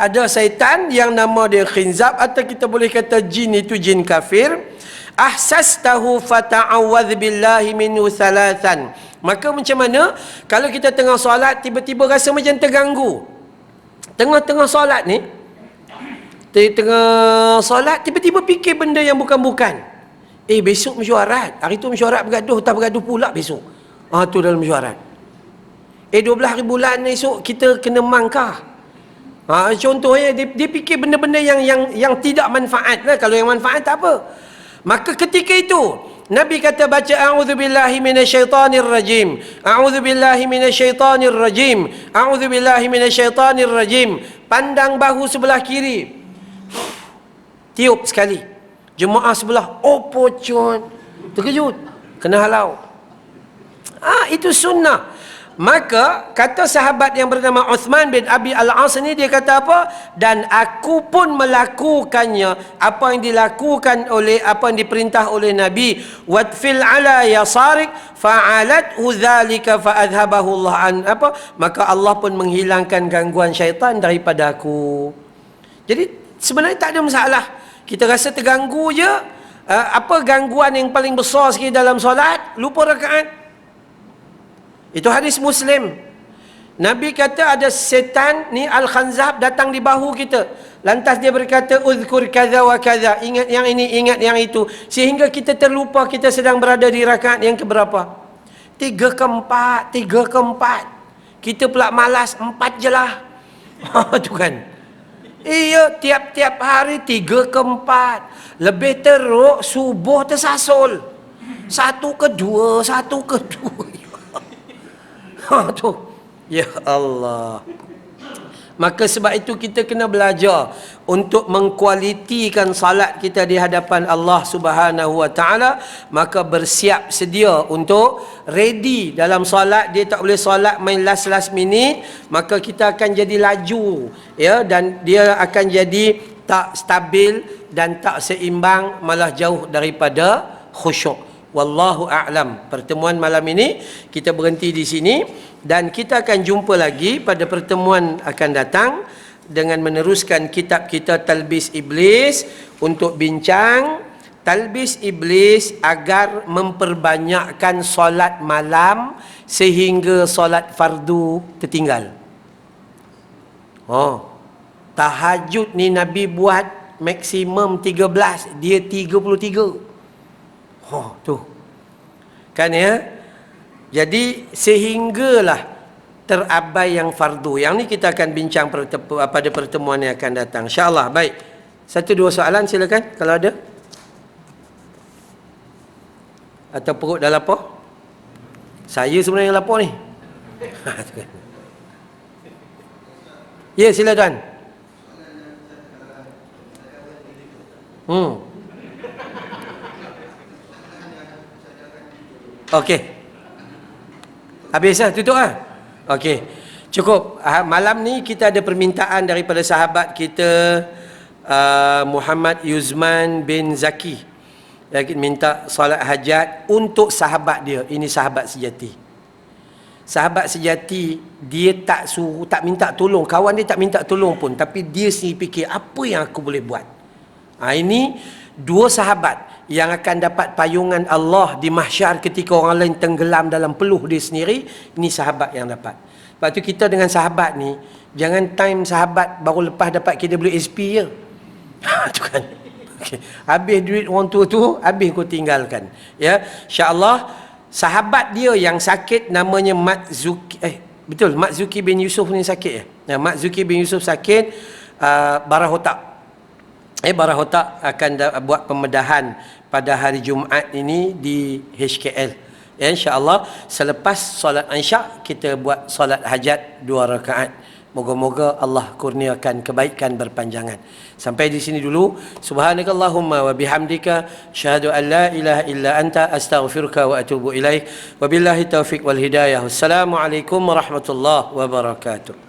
Ada syaitan yang nama dia Khinzab, atau kita boleh kata jin itu jin kafir. Ahsastahu fata'awadz billahi minhu thalathan. Maka macam mana kalau kita tengah solat tiba-tiba rasa macam terganggu. Tengah-tengah solat ni, tengah solat tiba-tiba fikir benda yang bukan-bukan. Besok mesyuarat, hari tu mesyuarat bergaduh, tak bergaduh pula besok. Tu dalam mesyuarat. 12 hari bulan esok kita kena mangkah. Contohnya dia fikir benda-benda yang tidak manfaat lah. Kalau yang manfaat tak apa. Maka ketika itu Nabi kata baca a'udzubillahi minasyaitonir rajim, a'udzubillahi minasyaitonir rajim, a'udzubillahi minasyaitonir rajim. Pandang bahu sebelah kiri, tiup sekali. Jemaah sebelah, pocon, terkejut, kena halau. Itu sunnah. Maka kata sahabat yang bernama Uthman bin Abi Al-As ni, dia kata apa? Dan aku pun melakukannya, apa yang dilakukan oleh, apa yang diperintah oleh Nabi. Watfil ala yasarik fa'alat dzalika fa'adhabahu Allah an apa? Maka Allah pun menghilangkan gangguan syaitan daripada aku. Jadi sebenarnya tak ada masalah. Kita rasa terganggu je. Apa gangguan yang paling besar sekali dalam solat? Lupa rakaat. Itu hadis Muslim. Nabi kata ada setan ni Al-Khanzab datang di bahu kita. Lantas dia berkata, uzkur kaza wa kaza, ingat yang ini, ingat yang itu, sehingga kita terlupa kita sedang berada di rakaat yang keberapa. 3 ke 4. Kita pula malas 4 je lah. Tu kan. Iya, tiap-tiap hari 3 ke 4. Lebih teruk subuh tersasul. 1 ke 2, 1 ke 2. Tu. Ya Allah. Maka sebab itu kita kena belajar untuk mengkualitikan salat kita di hadapan Allah Subhanahu wa taala. Maka bersiap sedia untuk ready dalam salat. Dia tak boleh salat main last minute, maka kita akan jadi laju, ya, dan dia akan jadi tak stabil dan tak seimbang, malah jauh daripada khusyuk. Wallahu a'lam. Pertemuan malam ini kita berhenti di sini, dan kita akan jumpa lagi pada pertemuan akan datang dengan meneruskan kitab kita Talbis Iblis untuk bincang talbis iblis agar memperbanyakkan solat malam sehingga solat fardu tertinggal. Tahajud ni Nabi buat maksimum 13, dia 33. Tu. Kan ya? Jadi sehinggalah terabai yang fardu. Yang ni kita akan bincang pada pertemuan yang akan datang. InsyaAllah. Baik. 1-2 soalan silakan kalau ada. Atau perut dah lapar? Saya sebenarnya lapar ni. Ya, sila tuan. Okey. Habis dah, tutup lah. Okey. Cukup. Malam ni kita ada permintaan daripada sahabat kita Muhammad Yuzman bin Zaki. Dia minta solat hajat untuk sahabat dia. Ini sahabat sejati. Sahabat sejati, dia tak suruh, tak minta tolong. Kawan dia tak minta tolong pun. Tapi dia sendiri fikir, apa yang aku boleh buat? Ini dua sahabat yang akan dapat payungan Allah di mahsyar ketika orang lain tenggelam dalam peluh dia sendiri. Ini sahabat yang dapat. Sebab tu kita dengan sahabat ni, jangan time sahabat baru lepas dapat KWSP je. Tu kan. Okay. Habis duit orang tua tu, habis kau tinggalkan. Ya, insya-Allah sahabat dia yang sakit namanya Mat Zuki. Betul, Mat Zuki bin Yusuf ni sakit ya. Mat Zuki bin Yusuf sakit barah otak. Barah otak akan buat pembedahan pada hari Jumaat ini di HKL. Ya, insya-Allah selepas solat Isyak kita buat solat hajat 2 rakaat. Moga-moga Allah kurniakan kebaikan berpanjangan. Sampai di sini dulu. Subhanakallahumma wa bihamdika asyhadu an la ilaha illa anta astaghfiruka wa atubu ilaik. Wabillahi taufiq wal hidayah. Wassalamualaikum warahmatullahi wabarakatuh.